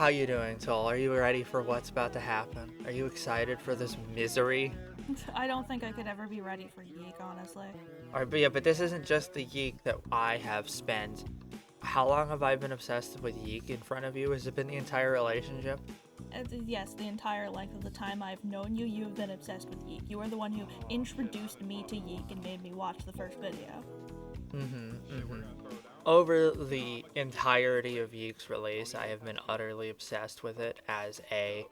How you doing, Toll? Are you ready for what's about to happen? Are you excited for this misery? I don't think I could ever be ready for YIIK, honestly. Alright, but yeah, but this isn't just the YIIK that I have spent. How long have I been obsessed with YIIK in front of you? Has it been the entire relationship? Yes, the entire length of the time I've known you, you have been obsessed with YIIK. You are the one who introduced me to YIIK and made me watch the first video. Over the entirety of YIIK's release, I have been utterly obsessed with it as a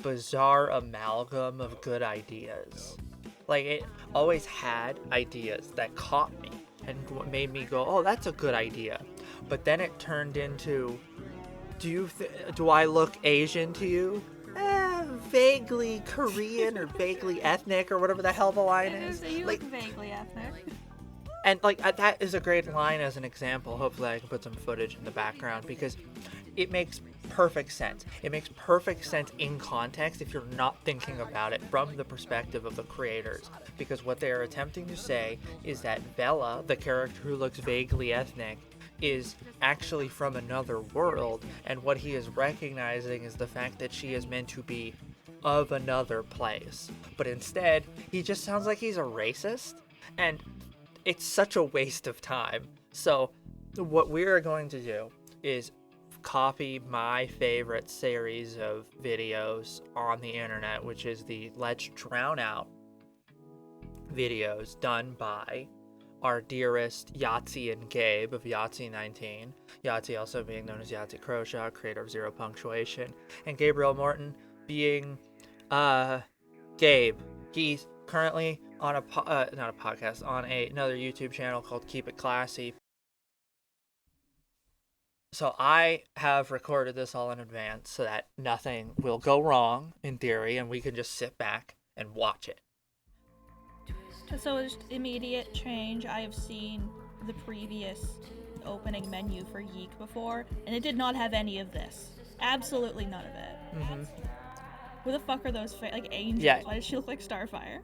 bizarre amalgam of good ideas. Like, it always had ideas that caught me and made me go, oh, that's a good idea. But then it turned into, do I look Asian to you? Vaguely Korean or vaguely ethnic or whatever the hell the line is. You look vaguely ethnic. And, like, that is a great line as an example. Hopefully I can put some footage in the background because it makes perfect sense. It makes perfect sense in context if you're not thinking about it from the perspective of the creators. Because what they are attempting to say is that Bella, the character who looks vaguely ethnic, is actually from another world, and what he is recognizing is the fact that she is meant to be of another place. But instead, he just sounds like he's a racist, and it's such a waste of time. So what we're going to do is copy my favorite series of videos on the internet, which is the Let's Drown Out videos done by our dearest Yahtzee and Gabe of Yahtzee19. Yahtzee also being known as Yahtzee Croshaw, creator of Zero Punctuation, and Gabriel Morton being Gabe. He's currently on not a podcast, on another YouTube channel called Keep It Classy. So I have recorded this all in advance so that nothing will go wrong in theory, and we can just sit back and watch it. So it's immediate change. I have seen the previous opening menu for YIIK before, and it did not have any of this. Absolutely none of it. Who the fuck are those like angels? Yeah. Why does she look like Starfire?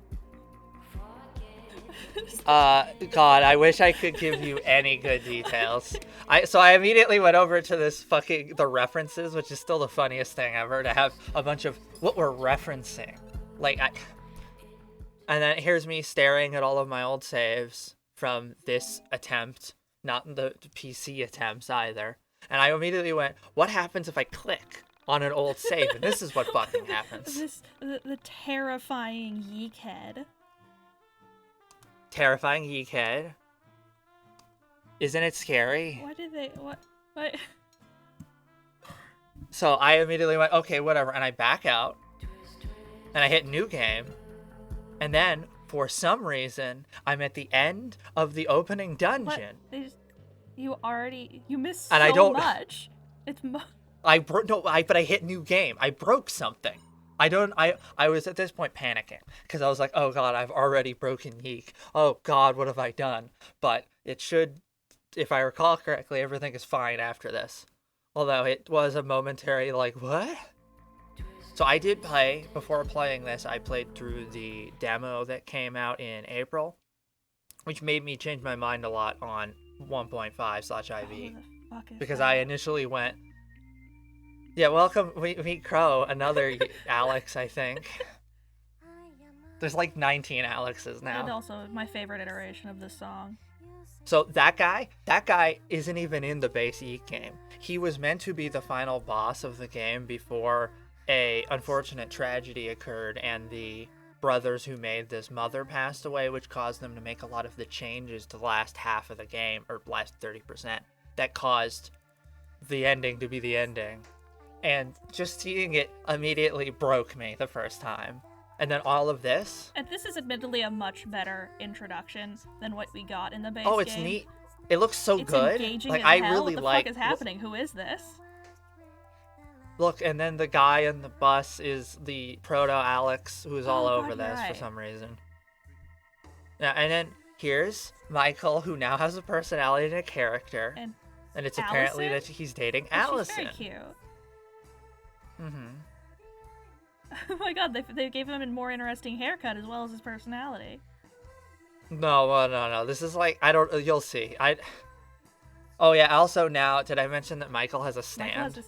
God, I wish I could give you any good details. So I immediately went over to the references, which is still the funniest thing ever, to have a bunch of what we're referencing. And then here's me staring at all of my old saves from this attempt, not the PC attempts either. And I immediately went, what happens if I click on an old save? And this is what fucking happens. The terrifying YIIK head. Terrifying YIIK head. Isn't it scary? Why did they, what? So I immediately went, okay, whatever, and I back out, and I hit new game, and then, for some reason, I'm at the end of the opening dungeon. You missed and so much. It's but I hit new game. I broke something. I was at this point panicking because I was like, oh God, I've already broken YIIK. Oh God, what have I done? But it should, if I recall correctly, everything is fine after this. Although it was a momentary like, what? So I did play, before playing this, I played through the demo that came out in April, which made me change my mind a lot on 1.5/IV. Because I initially went, yeah, welcome, meet Crow, another Alex, I think. There's like 19 Alexes now. And also my favorite iteration of this song. So that guy isn't even in the base YIIK game. He was meant to be the final boss of the game before a unfortunate tragedy occurred and the brothers who made this mother passed away, which caused them to make a lot of the changes to the last half of the game, or last 30%, that caused the ending to be the ending. And just seeing it immediately broke me the first time. And then all of this. And this is admittedly a much better introduction than what we got in the base Oh, it's game. neat. It looks so it's good. Engaging like as I hell. really what the like. Fuck is happening? Who is this? Look, and then the guy in the bus is the proto Alex, who's all over this right. for some reason. Yeah, and then here's Michael, who now has a personality and a character, and it's Allison? apparently that he's dating Allison. She's very cute. Mm-hmm. Oh my God, they gave him a more interesting haircut as well as his personality. No. This is like, you'll see. Oh yeah, also now, did I mention that Michael has a stand?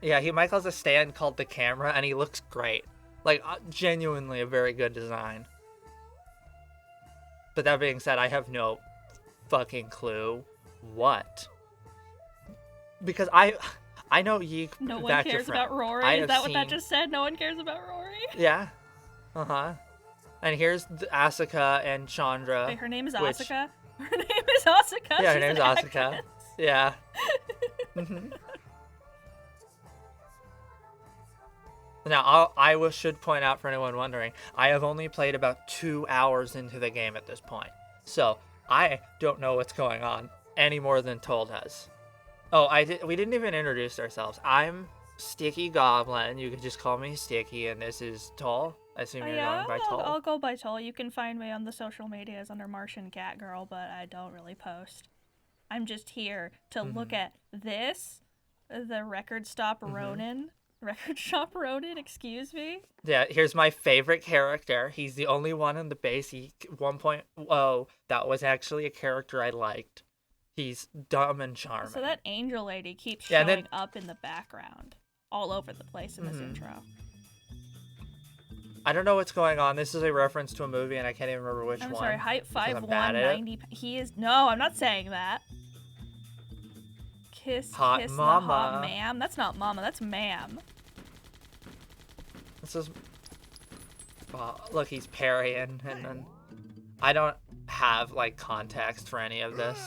Yeah, Michael has a stand called the camera, and he looks great. Like, genuinely a very good design. But that being said, I have no fucking clue what. Because I know YIIK No one back to cares front. about Rory. I Is have that what that seen- just said? No one cares about Rory? Yeah. Uh-huh. And here's Asuka and Chandra. Wait, her name is which- Asuka? Her name is Asuka? Yeah, her She's name's an Asuka. actress. Yeah. Mhm. Now, should point out for anyone wondering, I have only played about 2 hours into the game at this point. So, I don't know what's going on any more than Toll does. Oh, we didn't even introduce ourselves. I'm Sticky Goblin. You could just call me Sticky, and this is Toll. I assume you're going by Toll. I'll go by Toll. You can find me on the social medias under Martian Cat Girl, but I don't really post. I'm just here to look at this, the Record Stop Ronin. Record Shop Ronin, excuse me. Yeah, here's my favorite character. He's the only one in the base. 1.0, that was actually a character I liked. He's dumb and charming. So that angel lady keeps Yeah, showing up in the background, all over the place in this intro. I don't know what's going on. This is a reference to a movie, and I can't even remember which I'm one. sorry, height I'm 5'1", bad at it. 90. He is no, I'm not saying that. Kiss, Hot kiss mama. the hot ma'am. That's not mama. That's ma'am. This is... Well, look, he's parrying, and then... I don't have, like, context for any of this.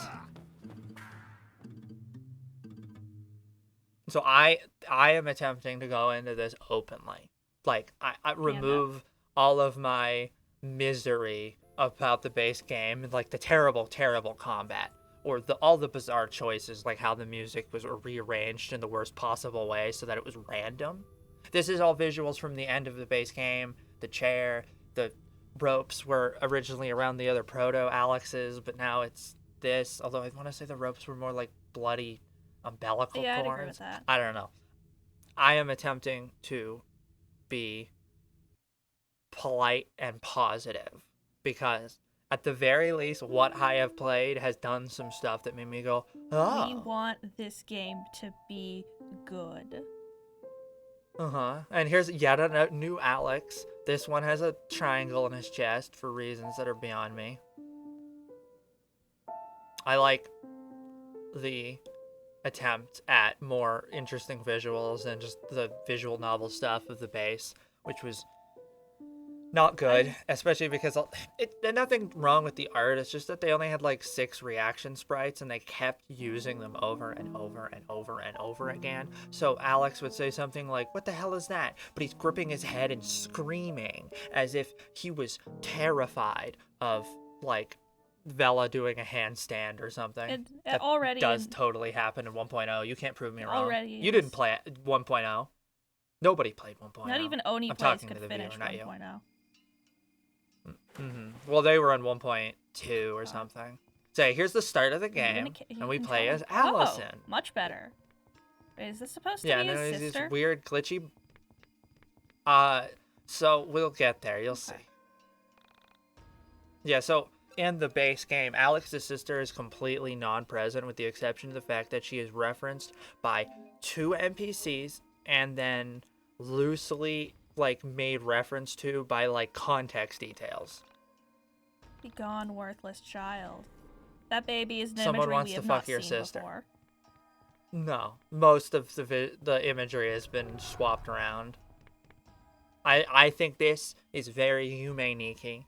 So I am attempting to go into this openly. Like, I remove all of my misery about the base game, like the terrible, terrible combat, or all the bizarre choices, like how the music was rearranged in the worst possible way so that it was random. This is all visuals from the end of the base game. The chair, the ropes were originally around the other proto Alex's, but now it's this. Although I want to say the ropes were more like bloody umbilical Yeah, I'd cords. agree with that. I don't know. I am attempting to be polite and positive because at the very least what I have played has done some stuff that made me go, oh. We want this game to be good. And here's yet a new Alex. This one has a triangle in his chest for reasons that are beyond me. I like the attempt at more interesting visuals and just the visual novel stuff of the base, which was not good, especially because there's nothing wrong with the art. It's just that they only had like 6 reaction sprites and they kept using them over and over and over and over again. So Alex would say something like, "What the hell is that?" But he's gripping his head and screaming as if he was terrified of like Vela doing a handstand or something. It already does totally happen in 1.0. You can't prove me wrong. Already you is. didn't play 1.0. Nobody played 1.0. Not even Oni I'm plays talking could to the finish viewer, not you. 1.0. Well, they were on 1.2 or something. So here's the start of the game, and we play as Allison. Oh, much better. Is this supposed to Yeah, be and his then there's sister? this weird glitchy. So we'll get there. You'll see. Yeah. So in the base game, Alex's sister is completely non-present, with the exception of the fact that she is referenced by 2 NPCs and then loosely like made reference to by like context details. Be gone, worthless child. That baby is an Someone imagery wants we to have fuck not your seen sister. before. No, most of the imagery has been swapped around. I think this is very humane-y.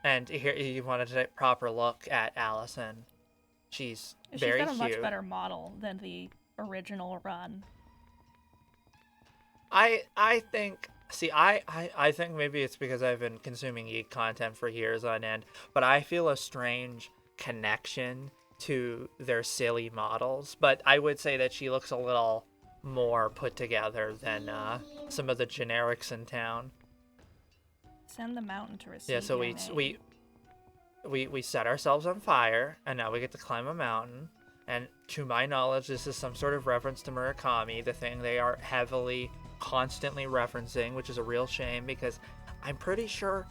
And here you wanted to take a proper look at Allison. She's very got a cute. much better model than the original run. I think I think maybe it's because I've been consuming YIIK content for years on end, but I feel a strange connection to their silly models. But I would say that she looks a little more put together than some of the generics in town. Send the mountain to receive. Yeah, so your name. we set ourselves on fire, and now we get to climb a mountain. And to my knowledge, this is some sort of reference to Murakami, the thing they are heavily, constantly referencing, which is a real shame because I'm pretty sure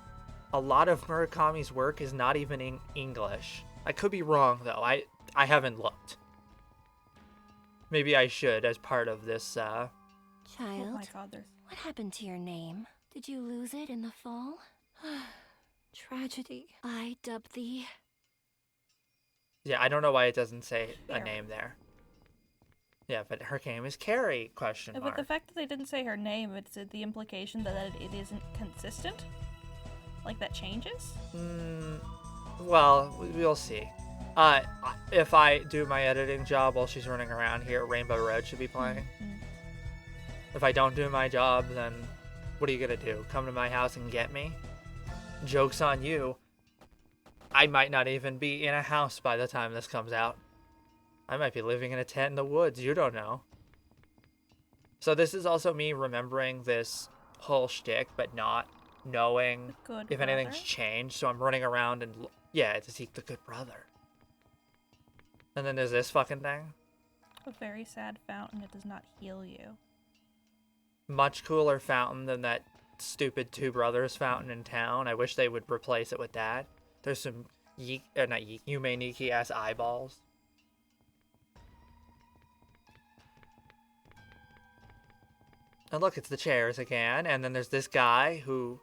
a lot of Murakami's work is not even in English. I could be wrong though. I haven't looked. Maybe I should as part of this, Oh Child, my god, there's... what happened to your name? Did you lose it in the fall? Tragedy. I dub thee. Yeah, I don't know why it doesn't say a Carrie. name there. Yeah, but her name is Carrie, question mark. But the fact that they didn't say her name, it's the implication that it isn't consistent? Like, that changes? Well, we'll see. If I do my editing job while she's running around here, Rainbow Road should be playing. If I don't do my job, then what are you gonna do? Come to my house and get me? Joke's on you. I might not even be in a house by the time this comes out. I might be living in a tent in the woods. You don't know. So this is also me remembering this whole shtick, but not knowing Good if anything's brother? changed. So I'm running around and, yeah, to seek the good brother. And then there's this fucking thing. A very sad fountain. It does not heal you. Much cooler fountain than that stupid Two Brothers fountain in town. I wish they would replace it with that. There's some YIIK ass eyeballs. And look, it's the chairs again. And then there's this guy who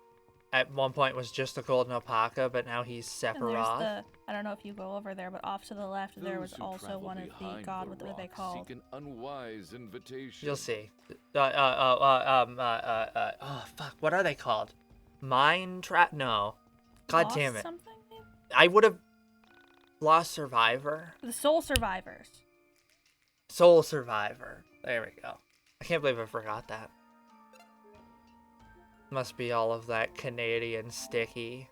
at one point was just a golden alpaca, but now he's And there's Sephiroth. the... I don't know if you go over there, but off to the left there was Those who also travel one of the... behind God, the what were they rock called? seek an unwise invitation. You'll see. Oh, fuck. What are they called? Mind trap? No. God Lost damn it. Something, maybe? I would have lost Survivor. The Soul Survivors. Soul Survivor. There we go. I can't believe I forgot that. Must be all of that Canadian sticky.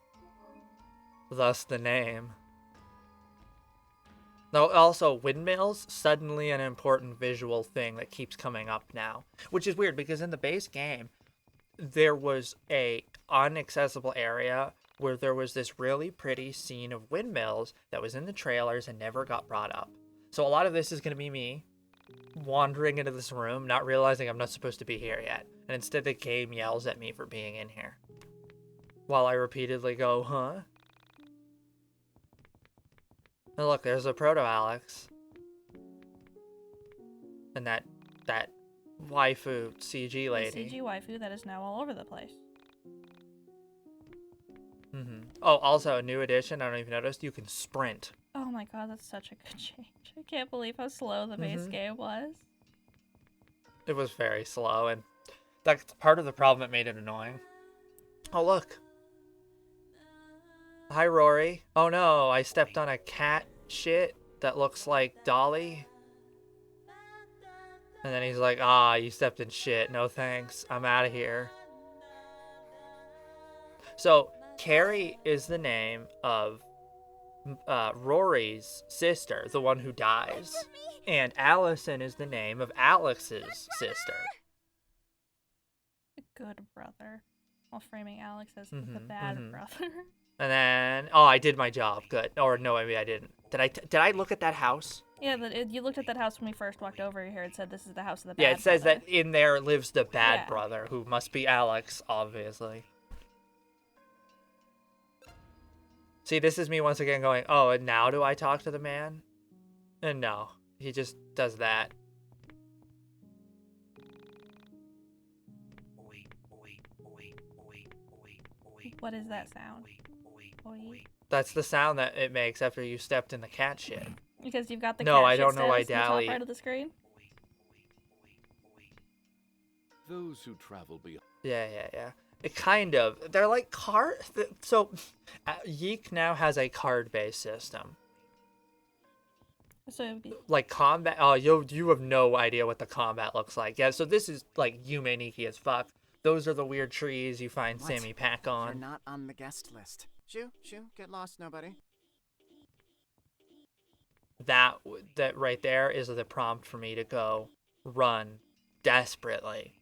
Thus the name. Though also, windmills, suddenly an important visual thing that keeps coming up now. Which is weird, because in the base game, there was a inaccessible area where there was this really pretty scene of windmills that was in the trailers and never got brought up. So a lot of this is going to be me wandering into this room, not realizing I'm not supposed to be here yet. And instead the game yells at me for being in here. While I repeatedly go, huh? And look, there's a Proto-Alex. And that waifu CG lady. The CG waifu that is now all over the place. Oh, also a new addition, I don't even notice, you can sprint. Oh my god, that's such a good change. I can't believe how slow the base game was. It was very slow, and that's part of the problem that made it annoying. Oh, look. Hi, Rory. Oh no, I stepped on a cat shit that looks like Dolly. And then he's like, ah, you stepped in shit. No thanks. I'm out of here. So, Carrie is the name of Rory's sister, the one who dies. And Allison is the name of Alex's sister. Good brother. While framing Alex as the bad brother. And then, oh, I did my job. Good. Or no, maybe I didn't. Did I look at that house? Yeah, you looked at that house when we first walked over here. It said this is the house of the bad Yeah, it says brother. that in there lives the bad Yeah. brother, who must be Alex, obviously. See, this is me once again going, oh, and now do I talk to the man? And no, he just does that. What is that sound? Oi. That's the sound that it makes after you stepped in the cat shit. Because you've got the No, cat I shit don't know why status in the Dally- top right of the screen. Those who travel behind. Yeah. It kind of. They're like card. So, YIIK now has a card-based system. So it would be Like combat. Oh, you have no idea what the combat looks like. Yeah, so this is like Yumeniki as fuck. Those are the weird trees you find What? Sammy Pack You're on. not on the guest list. Shoo, get lost, nobody. That right there is the prompt for me to go run desperately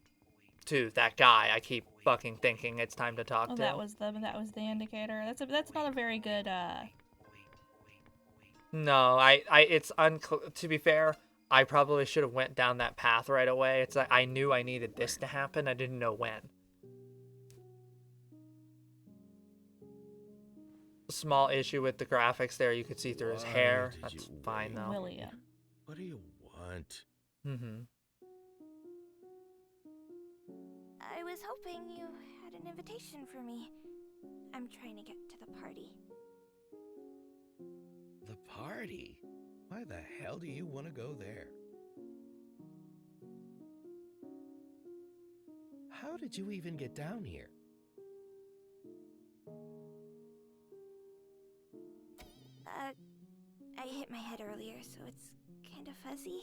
to that guy. I keep fucking thinking it's time to talk oh, to. that was the indicator. That's not a very good No, it's unclear. To be fair, I probably should have went down that path right away. It's like I knew I needed this to happen. I didn't know when. Small issue with the graphics there. You could see through his hair. Why did That's you fine wait? though. William. What do you want? Mm-hmm. I was hoping you had an invitation for me. I'm trying to get to the party. The party? Why the hell do you want to go there? How did you even get down here? I hit my head earlier, so it's kind of fuzzy.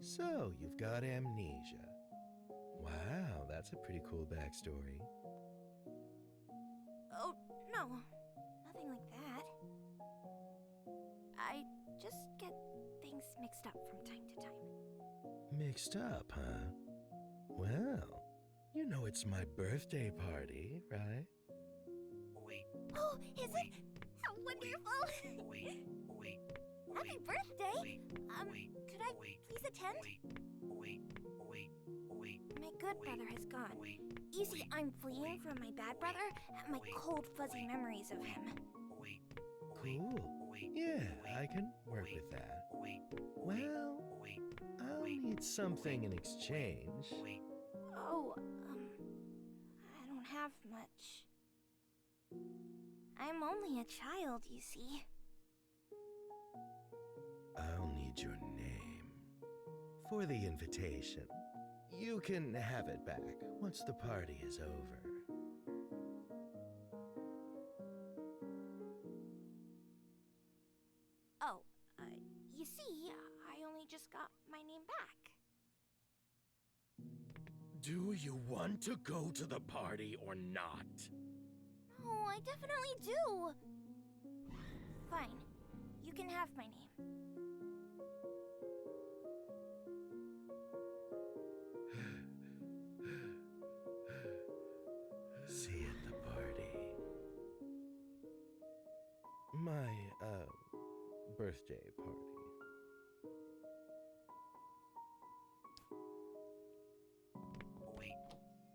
So, you've got amnesia. Wow, that's a pretty cool backstory. Oh, no. Nothing like that. I just get things mixed up from time to time. Mixed up, huh? Well, you know it's my birthday party, right? Oh, is it? How wonderful! Happy birthday! Could I please attend? My good brother has gone. You see, I'm fleeing from my bad brother and my cold, fuzzy memories of him. Cool. Yeah, I can work with that. Well, I'll need something in exchange. Oh, I don't have much. I'm only a child, you see. I'll need your name for the invitation. You can have it back once the party is over. Oh, you see, I only just got my name back. Do you want to go to the party or not? Oh, I definitely do. Fine. You can have my name. See you at the party. My, birthday party.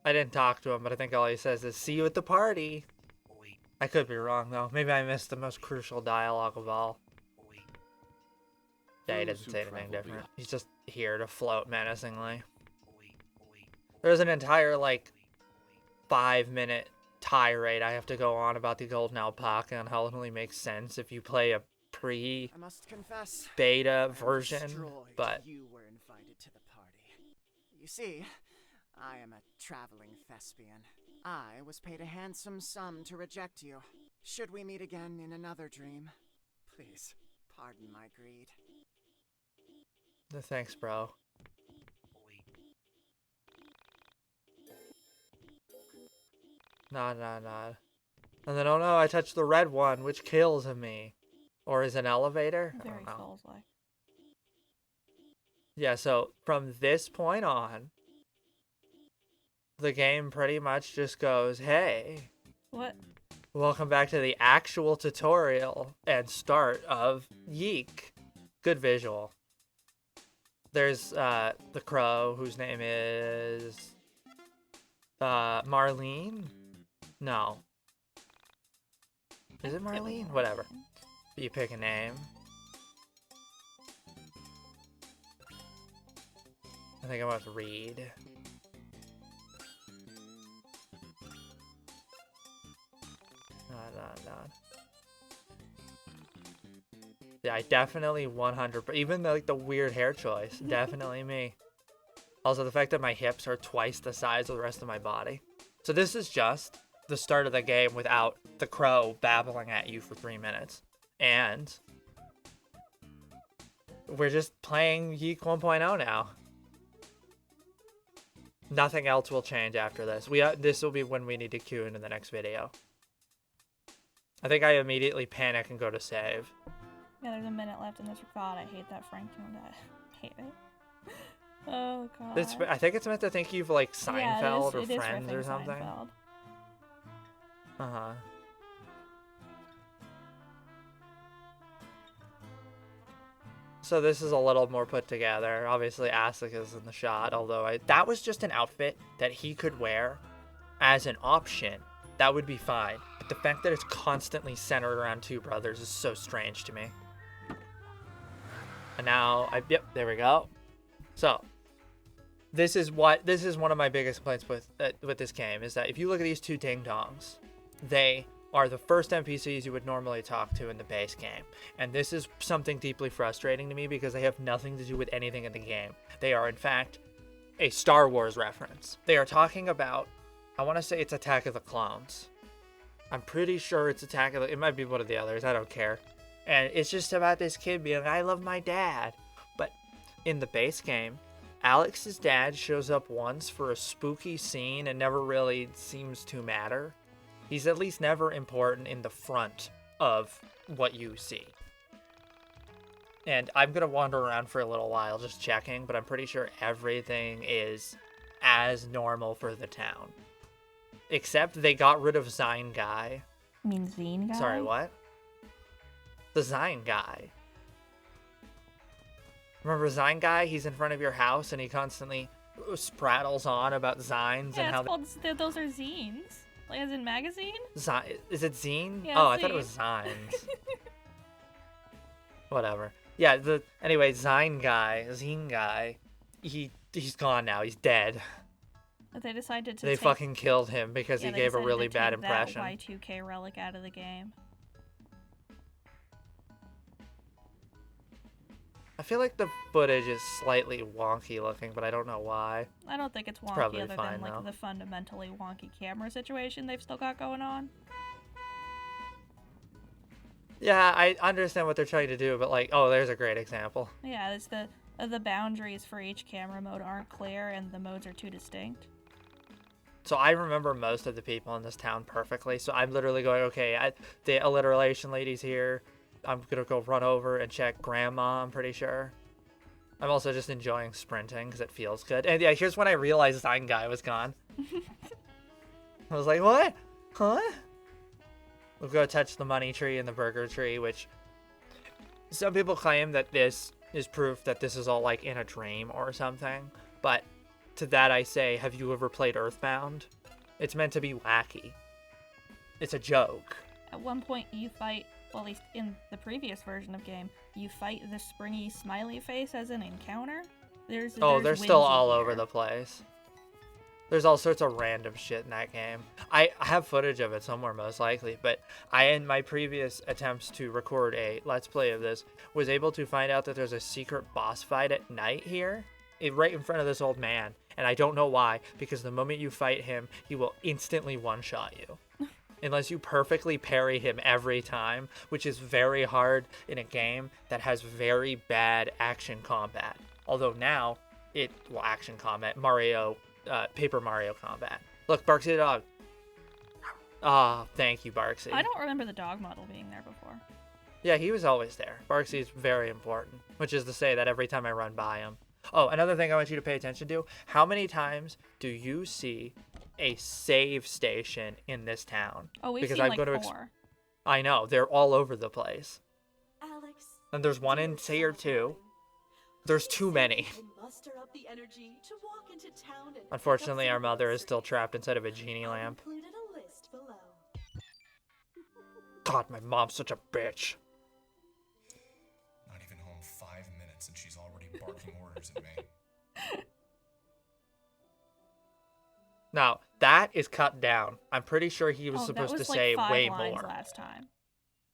I didn't talk to him, but I think all he says is, "See you at the party." I could be wrong, though. Maybe I missed the most crucial dialogue of all. Yeah, he doesn't say anything different. He's just here to float menacingly. There's an entire, like, 5-minute tirade I have to go on about the golden alpaca and how it only makes sense if you play a I must confess, pre-beta I am version, destroyed but you were invited to the party. You see, I am a traveling thespian. I was paid a handsome sum to reject you. Should we meet again in another dream, please pardon my greed. thanks, bro. Nod. And then, oh no, I touched the red one, which kills me. Or is an elevator? I Very don't know. Souls-like. Yeah, so from this point on, the game pretty much just goes, hey, What? welcome back to the actual tutorial and start of YIIK. Good visual. There's the crow, whose name is Marlene? No. Is it Marlene? Whatever. You pick a name. I think I went with Reed. Nod. Yeah, I definitely 100. Even like the weird hair choice, definitely me. Also, the fact that my hips are twice the size of the rest of my body. So this is just the start of the game without the crow babbling at you for 3 minutes. And we're just playing YIIK 1.0 now. Nothing else will change after this. This will be when we need to queue into the next video. I think I immediately panic and go to save. Yeah, there's a minute left in this record. I hate that Frank doing that. I hate it. Oh god. I think it's meant to think you've like Seinfeld yeah, or Friends or something. Seinfeld. Uh-huh. So this is a little more put together. Obviously, Asuka's in the shot, although that was just an outfit that he could wear as an option. That would be fine. But the fact that it's constantly centered around two brothers is so strange to me. And now, yep, there we go. So, this is one of my biggest complaints with this game, is that if you look at these two ding-dongs, they are the first NPCs you would normally talk to in the base game. And this is something deeply frustrating to me because they have nothing to do with anything in the game. They are, in fact, a Star Wars reference. They are talking about, I want to say it's Attack of the Clones. I'm pretty sure it's it might be one of the others, I don't care. And it's just about this kid being like, I love my dad. But in the base game, Alex's dad shows up once for a spooky scene and never really seems to matter. He's at least never important in the front of what you see. And I'm going to wander around for a little while just checking, but I'm pretty sure everything is as normal for the town. Except they got rid of Zine Guy. You mean Zine Guy? Sorry, what? The Zine Guy. Remember Zine Guy? He's in front of your house and he constantly sprattles on about zines and how... Those are zines. Like, as in magazine? Is it zine? Yeah, I thought it was zines. Whatever. Yeah, anyway, Zine Guy, he's gone now. He's dead. But they decided to They fucking killed him because he gave a really bad impression. That Y2K relic out of the game. I feel like the footage is slightly wonky looking, but I don't know why. I don't think it's wonky probably other fine, than like though. the fundamentally wonky camera situation they've still got going on. Yeah, I understand what they're trying to do, but like, oh, there's a great example. Yeah, it's the boundaries for each camera mode aren't clear and the modes are too distinct. So I remember most of the people in this town perfectly, so I'm literally going, okay, the alliteration lady's here. I'm gonna go run over and check Grandma, I'm pretty sure. I'm also just enjoying sprinting because it feels good. And yeah, here's when I realized Zine Guy was gone. I was like, what? Huh? We'll go touch the money tree and the burger tree, which some people claim that this is proof that this is all like in a dream or something. But to that I say, have you ever played Earthbound? It's meant to be wacky. It's a joke. At one point you fight, well, at least in the previous version of game, you fight the springy smiley face as an encounter. They're still all over the place. There's all sorts of random shit in that game. I have footage of it somewhere most likely, but in my previous attempts to record a Let's Play of this, was able to find out that there's a secret boss fight at night here, right in front of this old man. And I don't know why, because the moment you fight him, he will instantly one-shot you. Unless you perfectly parry him every time, which is very hard in a game that has very bad action combat. Although now, action combat, Paper Mario combat. Look, Barksy the dog. Ah, thank you, Barksy. I don't remember the dog model being there before. Yeah, he was always there. Barksy is very important, which is to say that every time I run by him. Oh, another thing I want you to pay attention to, how many times do you see a save station in this town? Oh, we've seen like 4. I know, they're all over the place. Alex, And there's one in tier 2. There's too many. Muster up the energy to walk into town and Unfortunately, our mother is still trapped inside of a genie lamp. included a list below. God, my mom's such a bitch. Not even home 5 minutes and she's already barking orders at me. Now, that is cut down. I'm pretty sure he was supposed to like say 5 way lines more. last time.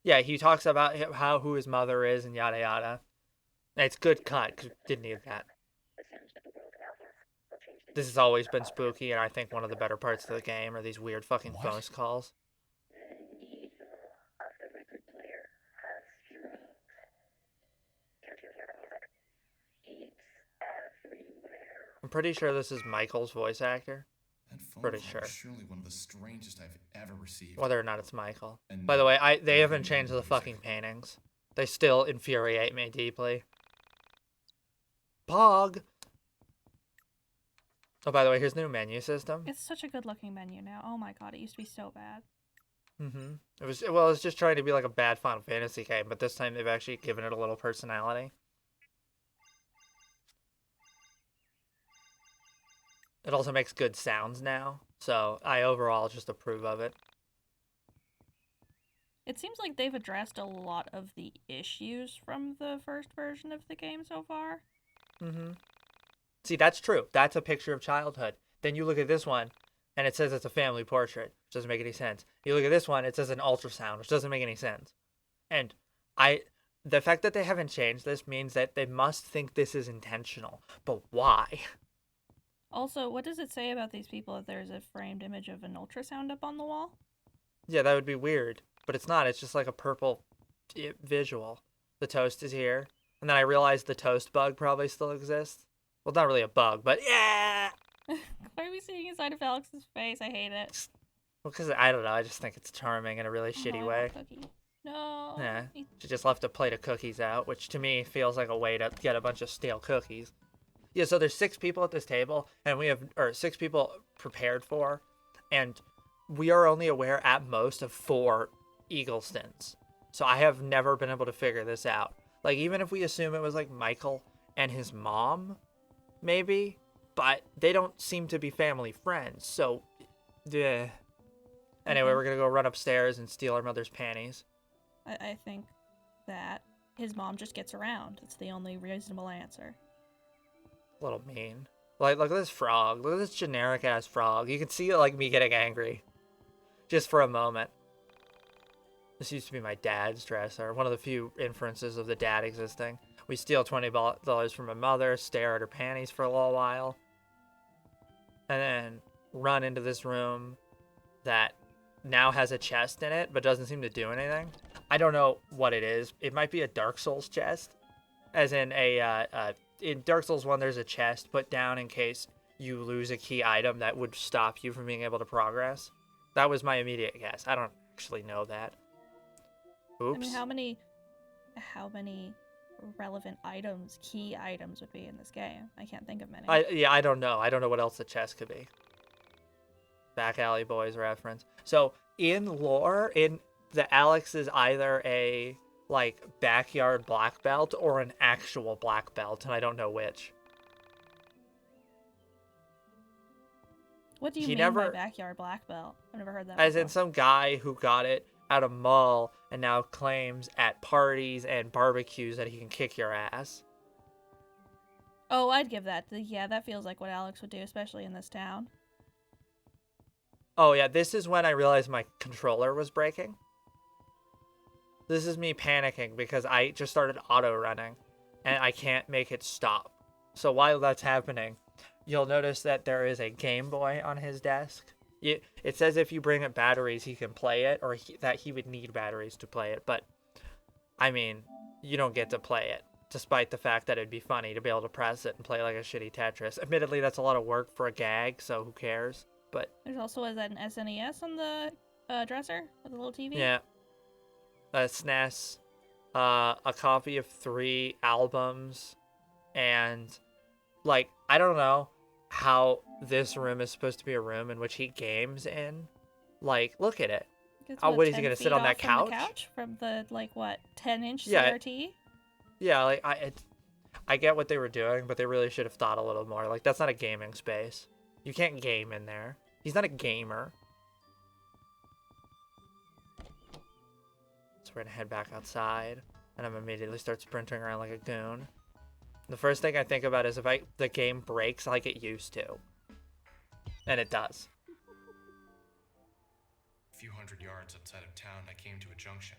Yeah, he talks about who his mother is and yada yada. It's good cut, 'cause didn't need that. This has always been spooky, and I think one of the better parts of the game are these weird fucking phone calls. I'm pretty sure this is Michael's voice actor. That phone Pretty call sure. was surely one of the strangest I've ever received. Whether or not it's Michael. And By the way, they haven't even changed the music. fucking paintings. They still infuriate me deeply. Pog! Oh, by the way, here's the new menu system. It's such a good looking menu now. Oh my god, it used to be so bad. Mm-hmm. It was just trying to be like a bad Final Fantasy game, but this time they've actually given it a little personality. It also makes good sounds now, so I overall just approve of it. It seems like they've addressed a lot of the issues from the first version of the game so far. Mm-hmm. See, that's true. That's a picture of childhood. Then you look at this one, and it says it's a family portrait, which doesn't make any sense. You look at this one, it says an ultrasound, which doesn't make any sense. And the fact that they haven't changed this means that they must think this is intentional. But why? Also, what does it say about these people if there's a framed image of an ultrasound up on the wall? Yeah, that would be weird. But it's not. It's just like a purple visual. The toast is here. And then I realized the toast bug probably still exists. Well, not really a bug, but yeah! Why are we seeing inside of Alex's face? I hate it. Well, because I don't know. I just think it's charming in a really Oh, shitty I way. want cookies. No. Yeah. She just left a plate of cookies out, which to me feels like a way to get a bunch of stale cookies. Yeah, so there's 6 people at this table, and we have, or 6 people prepared for, and we are only aware at most of 4 Eaglestons. So I have never been able to figure this out. Like, even if we assume it was like Michael and his mom, maybe, but they don't seem to be family friends, so, yeah. Anyway, we're gonna go run upstairs and steal our mother's panties. I think that his mom just gets around. It's the only reasonable answer. A little mean. Like, look at this frog. Look at this generic ass frog. You can see like me getting angry. Just for a moment. This used to be my dad's dresser. One of the few inferences of the dad existing. We steal $20 from my mother, stare at her panties for a little while, and then run into this room that now has a chest in it, but doesn't seem to do anything. I don't know what it is. It might be a Dark Souls chest. As in in Dark Souls 1, there's a chest put down in case you lose a key item that would stop you from being able to progress. That was my immediate guess. I don't actually know that. Oops. I mean, how many relevant items, key items would be in this game? I can't think of many. I don't know. I don't know what else the chest could be. Back Alley Boys reference. So in lore, the Alex is either a like backyard black belt or an actual black belt, and I don't know which. What do you mean by backyard black belt? I've never heard that As before. in some guy who got it at a mall and now claims at parties and barbecues that he can kick your ass. Oh, I'd give that. Yeah, that feels like what Alex would do, especially in this town. Oh yeah, this is when I realized my controller was breaking. This is me panicking because I just started auto running and I can't make it stop. So while that's happening, you'll notice that there is a Game Boy on his desk. It says if you bring it batteries, he can play it, or that he would need batteries to play it. But, I mean, you don't get to play it, despite the fact that it'd be funny to be able to press it and play like a shitty Tetris. Admittedly, that's a lot of work for a gag, so who cares? But there's also an SNES on the dresser with a little TV. Yeah. A SNES, a copy of 3 albums, and, like, I don't know how this room is supposed to be a room in which he games in. Like, look at it. What is he gonna sit on that couch? From the couch? From the, like, what, 10-inch Yeah, CRT? Yeah, like, I get what they were doing, but they really should have thought a little more. Like, that's not a gaming space. You can't game in there. He's not a gamer. So we're gonna head back outside, and I'm immediately start sprinting around like a goon. The first thing I think about is if the game breaks like it used to. And it does. A few hundred yards outside of town, I came to a junction.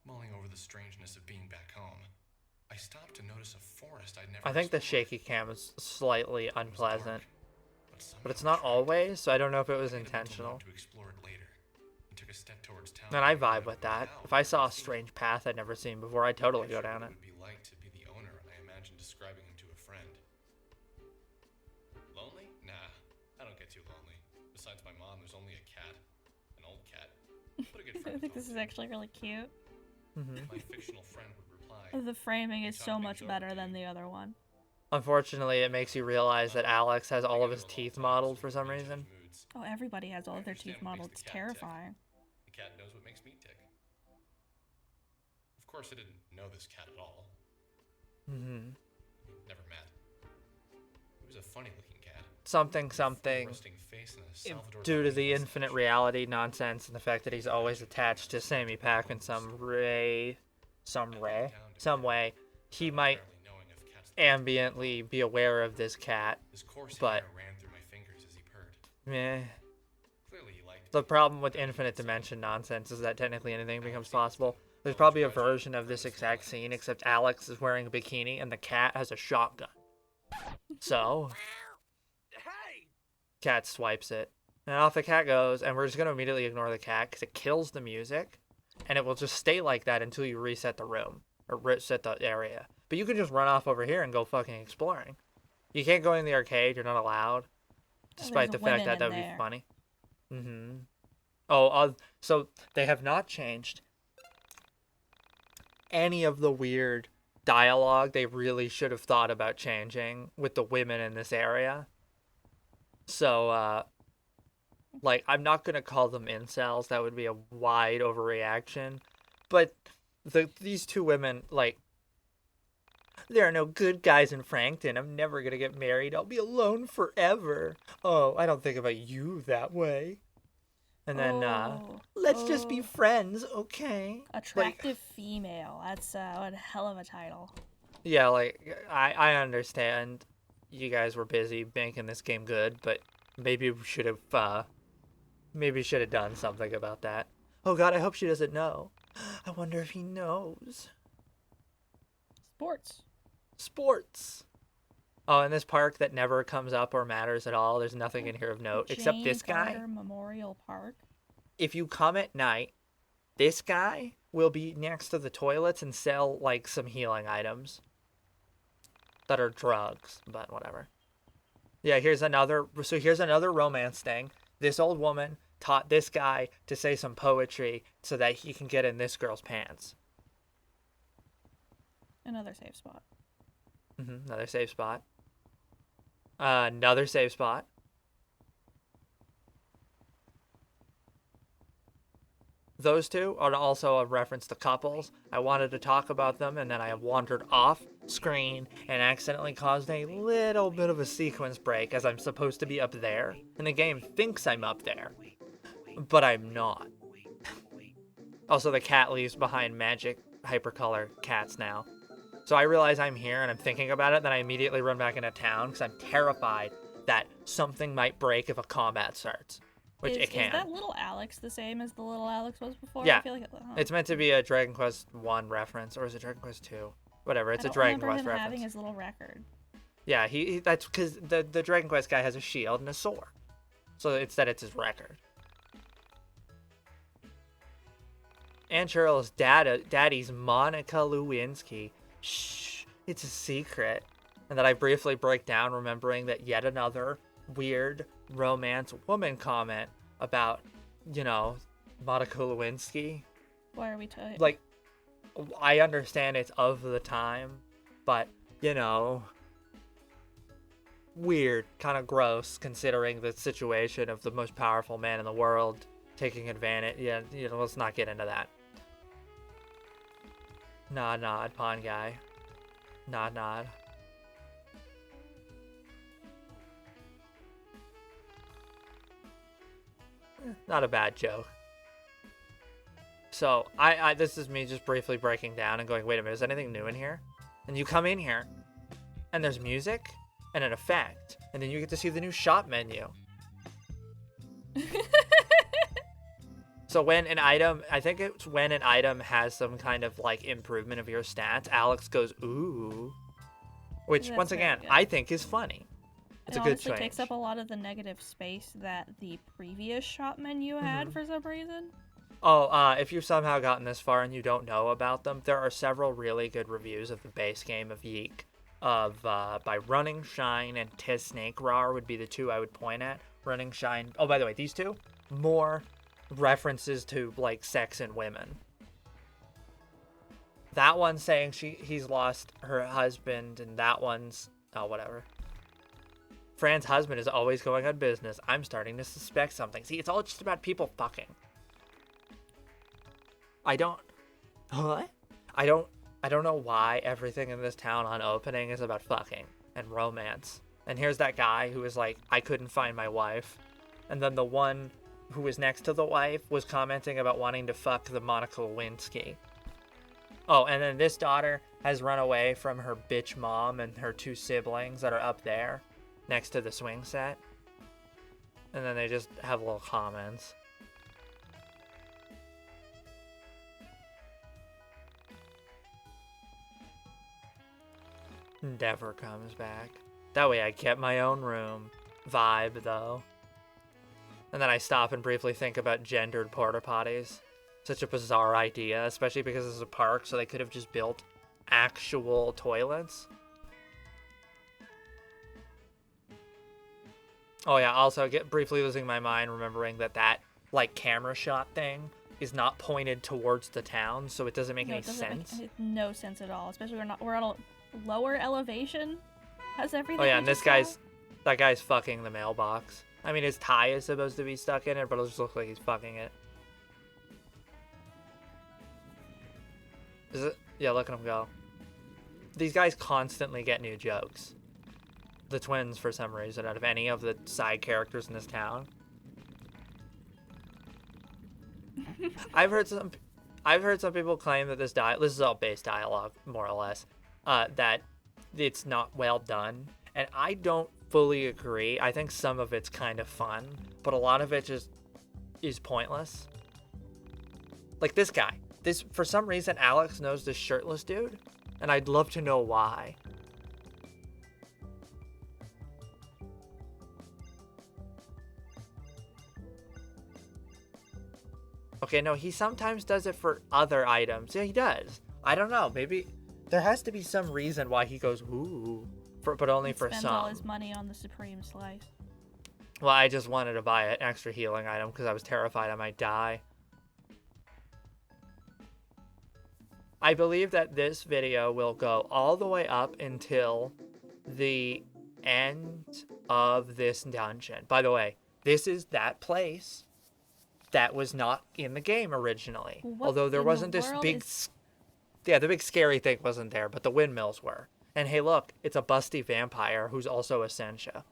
Mulling over the strangeness of being back home, I stopped to notice a forest I'd never I think the explored. shaky cam is slightly It was unpleasant. dark, But it's not always, so I don't know if it was intentional. to explore it later, and took a step towards town. And I vibe with that. If I saw a strange path I'd never seen before, I'd totally go down it. Would be like to be the owner, and I imagined describing him to a friend. Lonely? Nah, I don't get too lonely. Besides my mom, there's only a cat, an old cat. But a good I friend. think this is actually really cute. My fictional friend would reply. The framing is "We so talked much things over, better didn't than we?" the other one. Unfortunately, it makes you realize that Alex has all of his teeth modeled for some reason. Oh, everybody has all of their teeth Understand what modeled. makes It's the cat tick. terrifying. The cat knows what makes me tick. Of course, I didn't know this cat at all. Mm-hmm. Never met. He was a funny-looking cat. Something. Resting face and a Salvador Due to Dali the mustache. infinite reality nonsense and the fact that he's always attached to Sammy Pack in some way, he might Apparently knowing of cats ambiently be aware of this cat. His coarse But hair ran through my fingers as he purred. meh. Clearly he liked The me. problem with infinite dimension nonsense is that technically anything becomes possible. There's probably a version of this exact scene, except Alex is wearing a bikini and the cat has a shotgun. So, cat swipes it. And off the cat goes, and we're just going to immediately ignore the cat because it kills the music, and it will just stay like that until you reset the room, or reset the area. But you can just run off over here and go fucking exploring. You can't go in the arcade, you're not allowed, despite the fact that that would be funny. Mm-hmm. Oh, so they have not changed any of the weird dialogue they really should have thought about changing with the women in this area. So, like, I'm not going to call them incels. That would be a wide overreaction. But these two women, like, there are no good guys in Frankton. I'm never going to get married. I'll be alone forever. Oh, I don't think about you that way. And then, let's just be friends, okay? Attractive female. That's what a hell of a title. Yeah, like, I understand you guys were busy making this game good, but maybe we should have, done something about that. Oh god, I hope she doesn't know. I wonder if he knows. Sports. Oh, and this park that never comes up or matters at all. There's nothing in here of note except this guy. Carter Memorial Park. If you come at night, this guy will be next to the toilets and sell like some healing items that are drugs, but whatever. Yeah, here's another romance thing. This old woman taught this guy to say some poetry so that he can get in this girl's pants. Another safe spot. Another safe spot. Another safe spot. Those two are also a reference to couples. I wanted to talk about them, and then I wandered off screen and accidentally caused a little bit of a sequence break, as I'm supposed to be up there, and the game thinks I'm up there, but I'm not. Also, the cat leaves behind magic hypercolor cats now. So I realize I'm here and I'm thinking about it, then I immediately run back into town because I'm terrified that something might break if a combat starts. Which it can. Is that little Alex the same as the little Alex was before? Yeah. I feel like it's meant to be a Dragon Quest 1 reference, or is it Dragon Quest 2? Whatever, it's a Dragon Quest reference. I don't remember him having his little record. Yeah, he that's because the Dragon Quest guy has a shield and a sword. So it's his record. Aunt Cheryl's daddy's Monica Lewinsky. Shh, it's a secret. And then I briefly break down, remembering that yet another weird romance woman comment about, Monica Lewinsky. Why are we talking? Like, I understand it's of the time, but, weird, kind of gross, considering the situation of the most powerful man in the world taking advantage. Yeah, let's not get into that. Nod, pawn guy. Nod. Not a bad joke. So, this is me just briefly breaking down and going, wait a minute, is anything new in here? And you come in here, and there's music, and an effect, and then you get to see the new shop menu. So when an item, I think it's when an item has some kind of, like, improvement of your stats, Alex goes, ooh. Which, That's once again, good. I think is funny. It's a good change. It honestly takes up a lot of the negative space that the previous shop menu had for some reason. Oh, if you've somehow gotten this far and you don't know about them, there are several really good reviews of the base game of YIIK by Running Shine and Tiz Snake Rar would be the two I would point at. Running Shine. Oh, by the way, these two, more references to, like, sex and women. That one's saying he's lost her husband, and that one's, oh, whatever. Fran's husband is always going on business. I'm starting to suspect something. See, it's all just about people fucking. I don't know why everything in this town on opening is about fucking and romance. And here's that guy who was like, I couldn't find my wife. And then the one who was next to the wife was commenting about wanting to fuck the Monica Lewinsky. Oh, and then this daughter has run away from her bitch mom and her 2 siblings that are up there next to the swing set. And then they just have little comments. Endeavor comes back. That way I kept my own room. Vibe, though. And then I stop and briefly think about gendered porta potties. Such a bizarre idea, especially because it's a park, so they could have just built actual toilets. Oh yeah, also briefly losing my mind, remembering that like camera shot thing is not pointed towards the town, so it doesn't make any sense. Make no sense at all, especially we're on a lower elevation. Has everything. Oh yeah, and that guy's fucking the mailbox. I mean, his tie is supposed to be stuck in it, but it just looks like he's fucking it. Is it? Yeah, look at him go. These guys constantly get new jokes. The twins, for some reason, out of any of the side characters in this town. I've heard some people claim that this is all base dialogue, more or less, that it's not well done, and I don't fully agree. I think some of it's kind of fun, but a lot of it just is pointless. Like this guy. For some reason, Alex knows this shirtless dude, and I'd love to know why. Okay, no, he sometimes does it for other items. Yeah, he does. I don't know. Maybe there has to be some reason why he goes, ooh, but only for some. Spends all his money on the Supreme Slice. Well, I just wanted to buy an extra healing item because I was terrified I might die. I believe that this video will go all the way up until the end of this dungeon. By the way, this is that place that was not in the game originally. Although there wasn't this big... Yeah, the big scary thing wasn't there, but the windmills were. And hey, look, it's a busty vampire who's also a Sentia.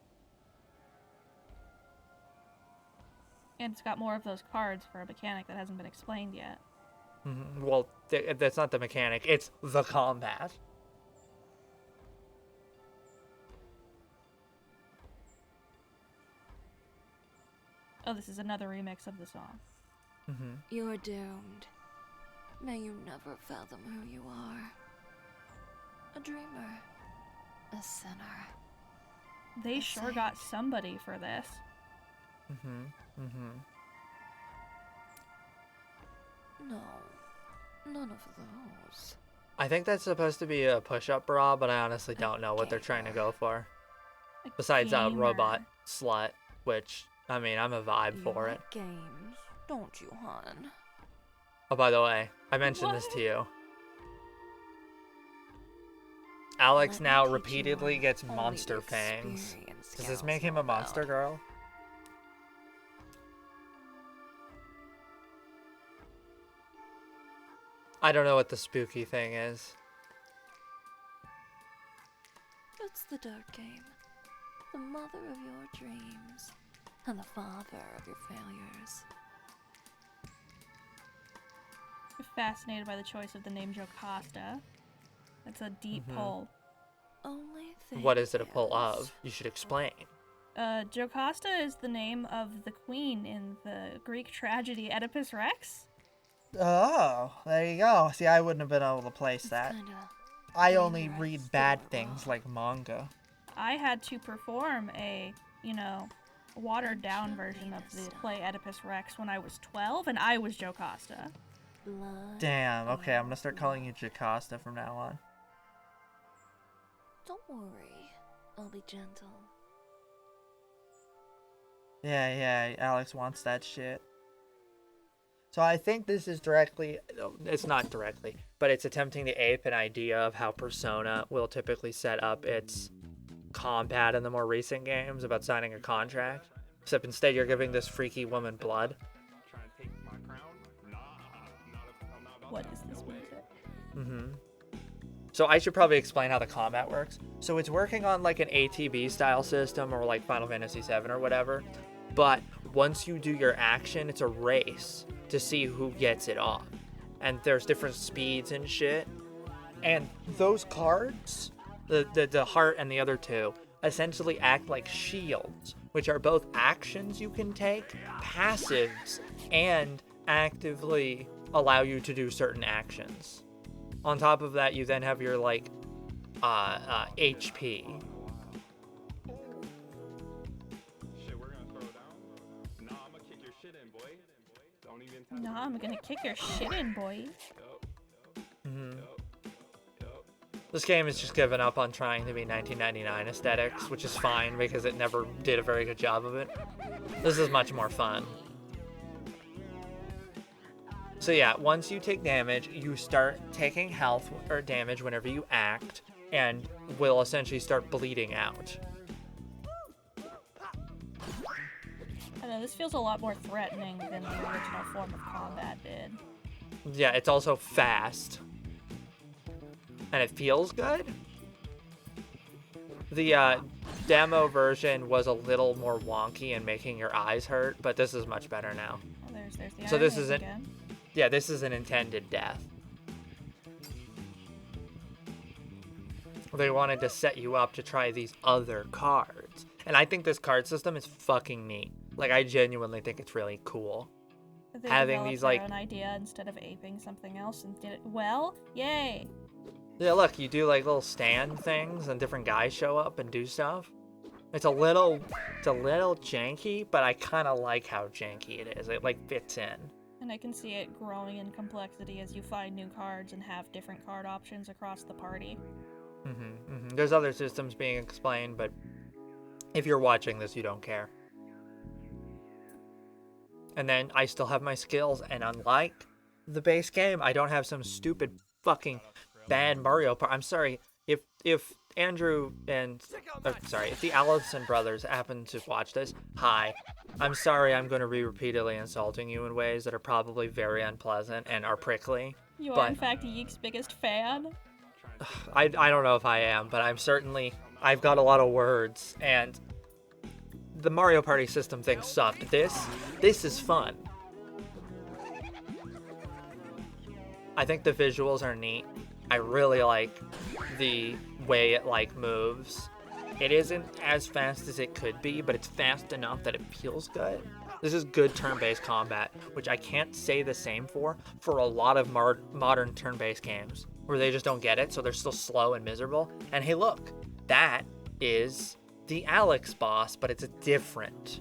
And it's got more of those cards for a mechanic that hasn't been explained yet. Mm-hmm. Well, that's not the mechanic. It's the combat. Oh, this is another remix of the song. Mm-hmm. You're doomed. May you never fathom who you are. A dreamer. A sinner. They sure got somebody for this. Mm-hmm. Mm-hmm. No. None of those. I think that's supposed to be a push-up bra, but I honestly don't know what they're trying to go for. Besides a robot slut, which, I mean, I'm a vibe for it. Games, don't you, hon? Oh, by the way, I mentioned this to you. Alex now repeatedly gets monster fangs. Does this make him a monster girl? I don't know what the spooky thing is. It's the dark game. The mother of your dreams. And the father of your failures. I'm fascinated by the choice of the name Jocasta. That's a deep pull. Only thing What is it a pull of? You should explain. Jocasta is the name of the queen in the Greek tragedy Oedipus Rex. Oh, there you go. See, I wouldn't have been able to place that. I only read bad things like manga. I had to perform a, watered down version of the play Oedipus Rex when I was 12, and I was Jocasta. Damn, okay, I'm gonna start calling you Jocasta from now on. Don't worry, I'll be gentle. Yeah, Alex wants that shit. So I think this is it's not directly, but it's attempting to ape an idea of how Persona will typically set up its combat in the more recent games about signing a contract. Except instead you're giving this freaky woman blood. What is this music? Mm-hmm. So I should probably explain how the combat works. So it's working on like an ATB style system or like Final Fantasy VII or whatever. But once you do your action, it's a race to see who gets it off. and there's different speeds and shit. And those cards, the heart and the other two, essentially act like shields, which are both actions you can take, passives, and actively allow you to do certain actions. On top of that, you then have your like HP. Nah, I'm gonna kick your shit in, boy. This game has just given up on trying to be 1999 aesthetics, which is fine because it never did a very good job of it. This is much more fun. So yeah, once you take damage, you start taking health or damage whenever you act, and will essentially start bleeding out. I know, this feels a lot more threatening than the original form of combat did. Yeah, it's also fast. And it feels good. The demo version was a little more wonky and making your eyes hurt, but this is much better now. Oh, there's the So this Iron isn't, again. yeah, this is an intended death. They wanted to set you up to try these other cards. And I think this card system is fucking neat. Like, I genuinely think it's really cool. They Having developed these, their like... own idea instead of aping something else and did it well. Yay! Yeah, look, you do like little stand things and different guys show up and do stuff. It's a little janky, but I kind of like how janky it is. It like fits in. And I can see it growing in complexity as you find new cards and have different card options across the party. There's other systems being explained, but if you're watching this, you don't care. And then I still have my skills, and unlike the base game, I don't have some stupid fucking bad Mario Party. I'm sorry, if Andrew and if the Allison brothers happen to watch this, hi. I'm sorry I'm going to be repeatedly insulting you in ways that are probably very unpleasant and are prickly. You are in fact YIIK's biggest fan. I don't know if I am, but I've got a lot of words, and the Mario Party system thing sucked. This is fun. I think the visuals are neat. I really like the way it like moves. It isn't as fast as it could be, but it's fast enough that it feels good. This is good turn-based combat, which I can't say the same for a lot of modern turn-based games, where they just don't get it, so they're still slow and miserable. And hey, look, that is the Alex boss, but it's different.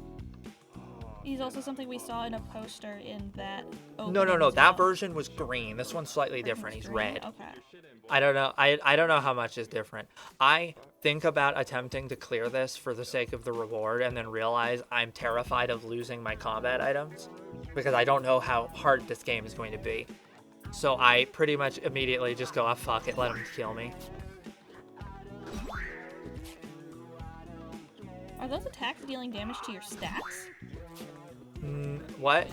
He's also something we saw in a poster in that opening No. as well. That version was green. This one's slightly different. He's red. Okay. I don't know. I don't know how much is different. I think about attempting to clear this for the sake of the reward and then realize I'm terrified of losing my combat items because I don't know how hard this game is going to be. So I pretty much immediately just go, oh, fuck it, let him kill me. Are those attacks dealing damage to your stats? What?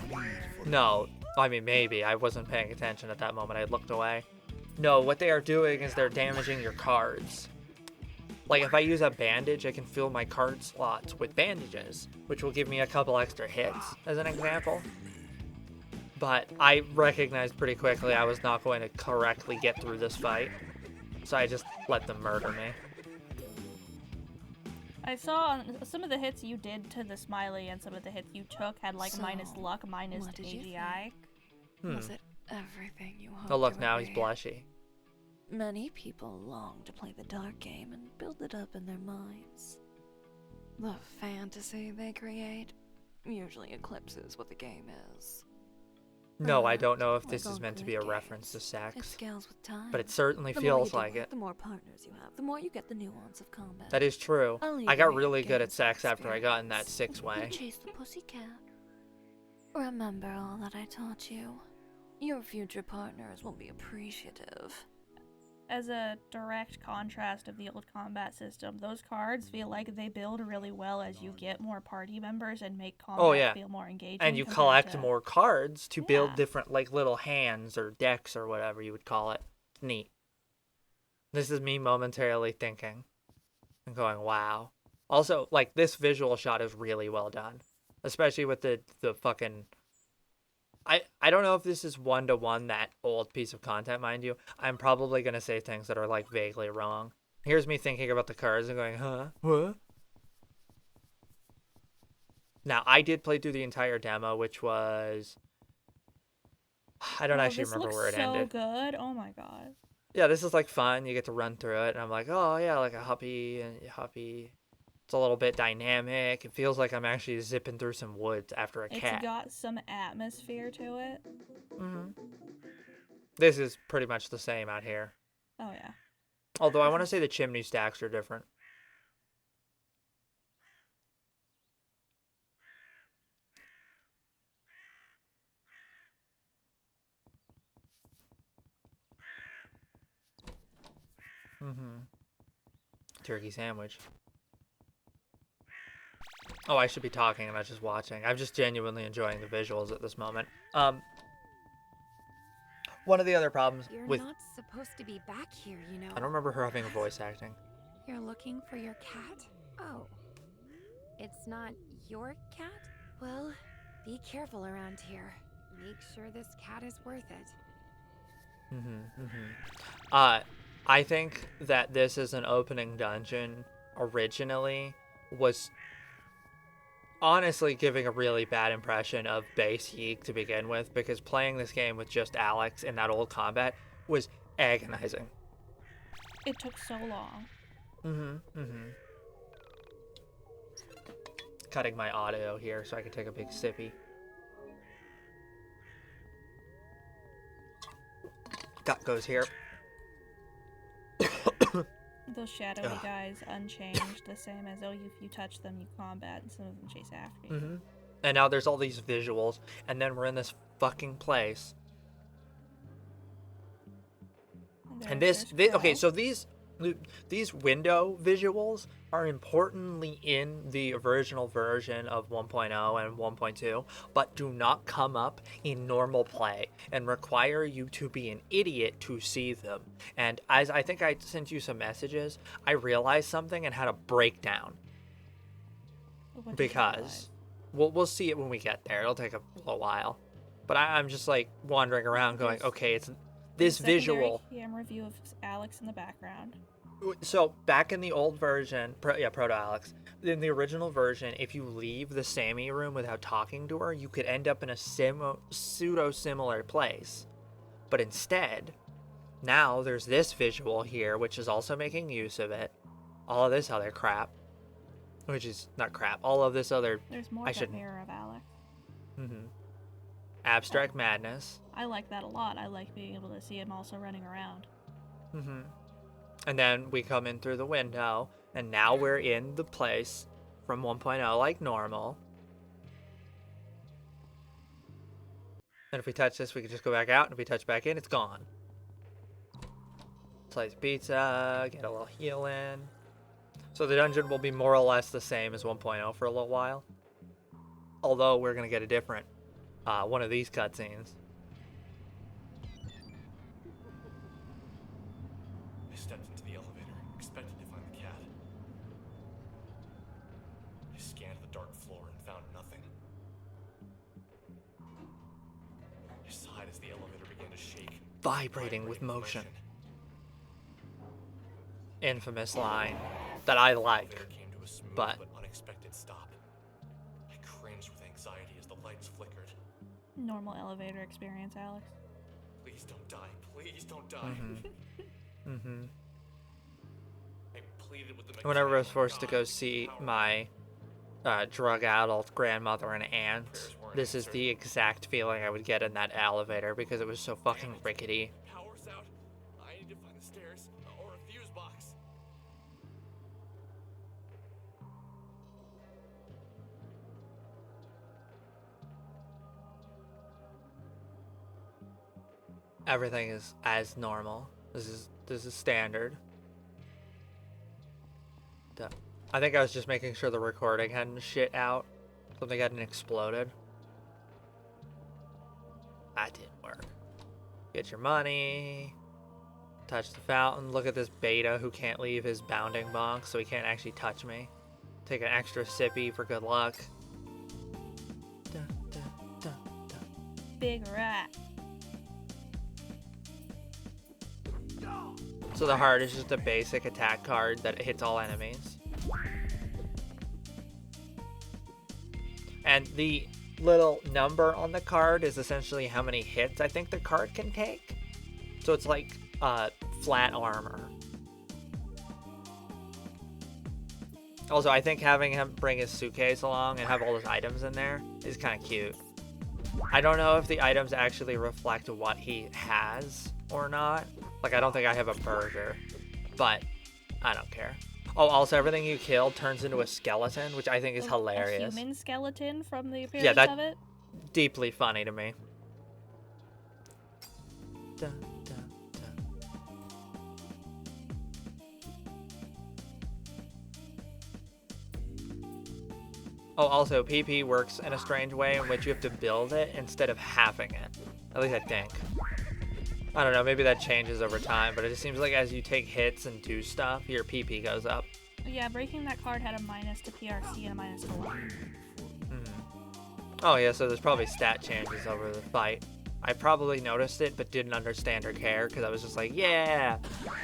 No. I mean, maybe. I wasn't paying attention at that moment. I looked away. No, what they are doing is they're damaging your cards. Like, if I use a bandage, I can fill my card slots with bandages, which will give me a couple extra hits, as an example. But I recognized pretty quickly I was not going to correctly get through this fight, so I just let them murder me. I saw some of the hits you did to the smiley and some of the hits you took had like minus luck, minus what did you AGI. Was it everything you hoped? Oh, look, it would now he's be? blushy. Many people long to play the dark game and build it up in their minds. The fantasy they create usually eclipses what the game is. No, I don't know if Like this is all meant to good be a games, reference to It sex, scales with time. but it certainly The more you feels do like it. The more partners you have, the more you get the nuance of combat. That is true. I'll leave I got you really to good get at sex into after I got in that experience. six-way. You chase the pussycat. Remember all that I taught you. Your future partners will be appreciative. As a direct contrast of the old combat system, those cards feel like they build really well as you get more party members and make combat feel more engaging. And you compared collect to... more cards to build Yeah. different, like, little hands or decks or whatever you would call it. Neat. This is me momentarily thinking and going, wow. Also, like, this visual shot is really well done. Especially with the fucking... I I don't know if this is one-to-one that old piece of content, mind you. I'm probably going to say things that are, like, vaguely wrong. Here's me thinking about the cards and going, huh? What? Now, I did play through the entire demo, which was... I don't actually remember where it ended. This looks so good. Oh my god. Yeah, this is, like, fun. You get to run through it, and I'm like, oh, yeah, like a huppy. It's a little bit dynamic. It feels like I'm actually zipping through some woods after a cat. It's got some atmosphere to it. Mm-hmm. This is pretty much the same out here. Oh, yeah. Although I want to say the chimney stacks are different. Mm-hmm. Turkey sandwich. Oh, I should be talking and not just watching. I'm just genuinely enjoying the visuals at this moment. One of the other problems with... You're not supposed to be back here, you know. I don't remember her having a voice acting. You're looking for your cat? Oh. It's not your cat? Well, be careful around here. Make sure this cat is worth it. I think that this is an opening dungeon originally was honestly giving a really bad impression of base YIIK to begin with, because playing this game with just Alex in that old combat was agonizing. It took so long. Cutting my audio here so I can take a big sippy. Cut goes here. Those shadowy guys unchanged, the same as, oh, if you touch them, you combat, and some of them chase after you. And now there's all these visuals, and then we're in this fucking place. And okay, so these window visuals are importantly in the original version of 1.0 and 1.2, but do not come up in normal play and require you to be an idiot to see them. And as I think I sent you some messages, I realized something and had a breakdown. Because we'll see it when we get there. It'll take a little while. But I'm just like wandering around going, okay, it's this visual. Camera view of Alex in the background. So back in the old version, Proto Alex, in the original version, if you leave the Sammy room without talking to her, you could end up in a pseudo-similar place. But instead, now there's this visual here, which is also making use of it. All of this other crap, which is not crap. All of this other. There's more of a mirror of Alex. Abstract madness. I like that a lot. I like being able to see him also running around. And then we come in through the window, and now we're in the place from 1.0 like normal. And if we touch this, we can just go back out, and if we touch back in, it's gone. Slice pizza, get a little heal in. So the dungeon will be more or less the same as 1.0 for a little while. Although we're going to get a different one of these cutscenes. I stepped into the elevator, expecting to find the cat. I scanned the dark floor and found nothing. I sighed as the elevator began to shake, Vibrating with motion. Infamous line that I like, came to a smooth but unexpected stop. I cringed with anxiety as the lights flickered. Normal elevator experience, Alex. Please don't die. Please don't die. I pleaded with the whenever I was forced to go see my drug-addled grandmother and aunt, this is the exact feeling I would get in that elevator because it was so fucking rickety. Power's out. I need to find the stairs or a fuse box. Everything is as normal. This is standard. I think I was just making sure the recording hadn't shit out. Something hadn't exploded. That didn't work. Get your money. Touch the fountain. Look at this beta who can't leave his bounding box, so he can't actually touch me. Take an extra sippy for good luck. big rat. So the heart is just a basic attack card that hits all enemies. And the little number on the card is essentially how many hits I think the card can take. So it's like flat armor. Also, I think having him bring his suitcase along and have all his items in there is kind of cute. I don't know if the items actually reflect what he has or not. Like, I don't think I have a burger, but I don't care. Oh, also, everything you kill turns into a skeleton, which I think is hilarious. A human skeleton from the appearance Yeah, that's of it? deeply funny to me. Dun, dun, dun. Oh, also, PP works in a strange way in which you have to build it instead of having it. At least I think. I don't know, maybe that changes over time, but it just seems like as you take hits and do stuff, your PP goes up. Yeah, breaking that card had a minus to PRC and a minus to luck. Oh yeah, so there's probably stat changes over the fight. I probably noticed it, but didn't understand or care, because I was just like, yeah,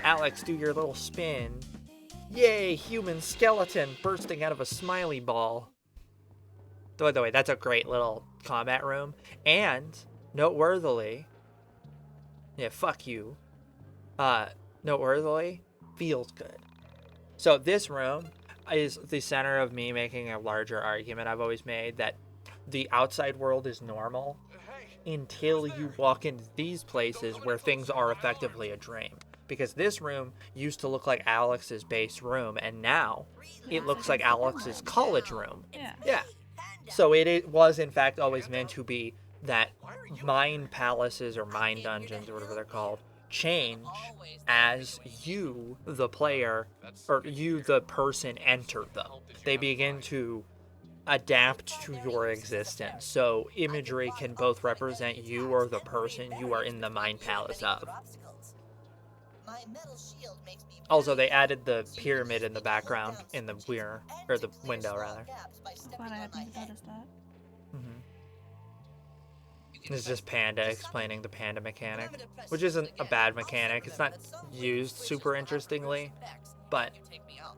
Alex, do your little spin. Yay, human skeleton bursting out of a smiley ball. By the way, that's a great little combat room. And, noteworthily, yeah, fuck you. Noteworthily, feels good. So this room is the center of me making a larger argument I've always made that the outside world is normal until you walk into these places where things are effectively a dream. Because this room used to look like Alex's base room, and now it looks like Alex's college room. Yeah. So it was, in fact, always meant to be that mind palaces or mind dungeons or whatever they're called change as you, the player, or you, the person, enter them. They begin to adapt to your existence. So imagery can both represent you or the person you are in the mind palace of. Also, they added the pyramid in the background in the mirror, or the window rather. I'm glad I hadn't noticed that. This is just Panda explaining the panda mechanic, which isn't a bad mechanic. It's not used super interestingly, but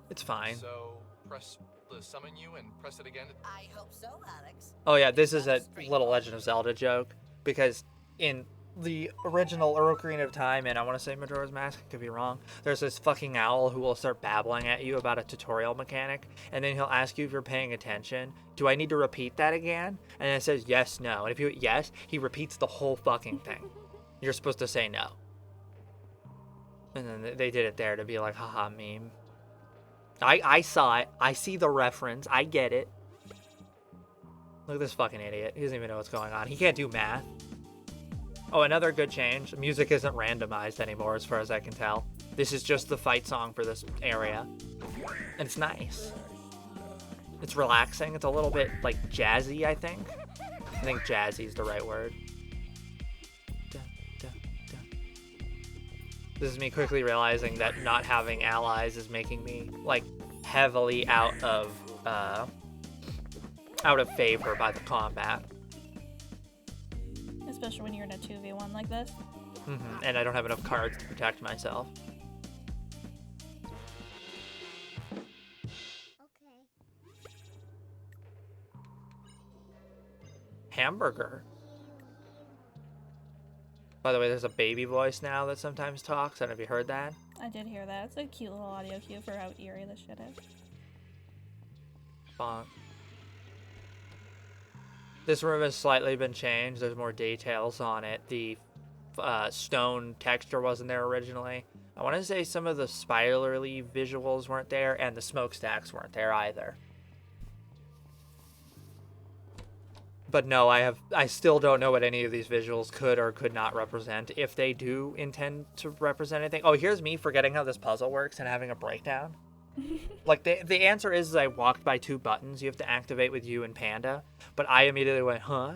it's fine. So press the summon you and press it again. I hope so, Alex. Oh yeah, this is a little Legend of Zelda joke, because in the original Ocarina of Time, and I want to say Majora's Mask, I could be wrong, there's this fucking owl who will start babbling at you about a tutorial mechanic, and then he'll ask you if you're paying attention. Do I need to repeat that again? And it says yes, no. And if you hit yes, he repeats the whole fucking thing. You're supposed to say no. And then they did it there to be like, haha, meme. I saw it. I see the reference. I get it. Look at this fucking idiot. He doesn't even know what's going on. He can't do math. Oh, another good change. Music isn't randomized anymore as far as I can tell. This is just the fight song for this area. And it's nice. It's relaxing. It's a little bit, like, jazzy, I think. I think jazzy is the right word. This is me quickly realizing that not having allies is making me, like, heavily out of favor by the combat. Especially when you're in a 2v1 like this. And I don't have enough cards to protect myself. Hamburger. By the way, there's a baby voice now that sometimes talks. I don't know if you heard that. I did hear that. It's a cute little audio cue for how eerie this shit is. Bonk. This room has slightly been changed. There's more details on it. The stone texture wasn't there originally. I want to say some of the spirally visuals weren't there, and the smokestacks weren't there either. But no, I still don't know what any of these visuals could or could not represent, if they do intend to represent anything. Oh, here's me forgetting how this puzzle works and having a breakdown. Like, the answer is I walked by 2 buttons you have to activate with you and Panda, but I immediately went, huh?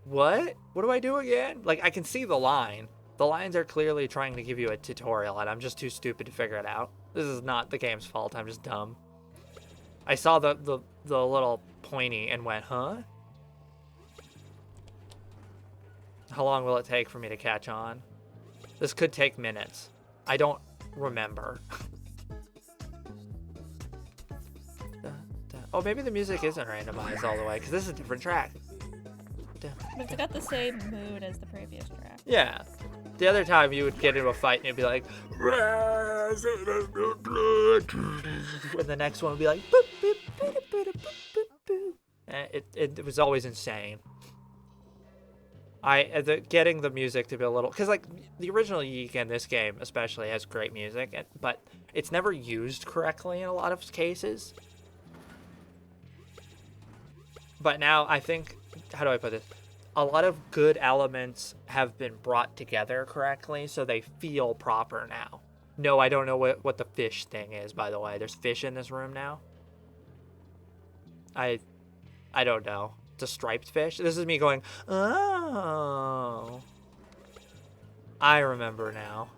What? What do I do again? Like, I can see the line. The lines are clearly trying to give you a tutorial, and I'm just too stupid to figure it out. This is not the game's fault, I'm just dumb. I saw the little pointy and went, huh? How long will it take for me to catch on? This could take minutes. I don't remember. Oh, maybe the music isn't randomized all the way, because this is a different track. But it's got the same mood as the previous track. Yeah. The other time you would get into a fight and it'd be like, and the next one would be like, boop, boop, boop, boop, boop, boop, boop. And it was always insane. Getting the music to be a little, because like the original YIIK in this game especially has great music, but it's never used correctly in a lot of cases. But now I think, how do I put this? A lot of good elements have been brought together correctly, so they feel proper now. No, I don't know what the fish thing is, by the way. There's fish in this room now. I don't know. It's a striped fish. This is me going, oh. I remember now.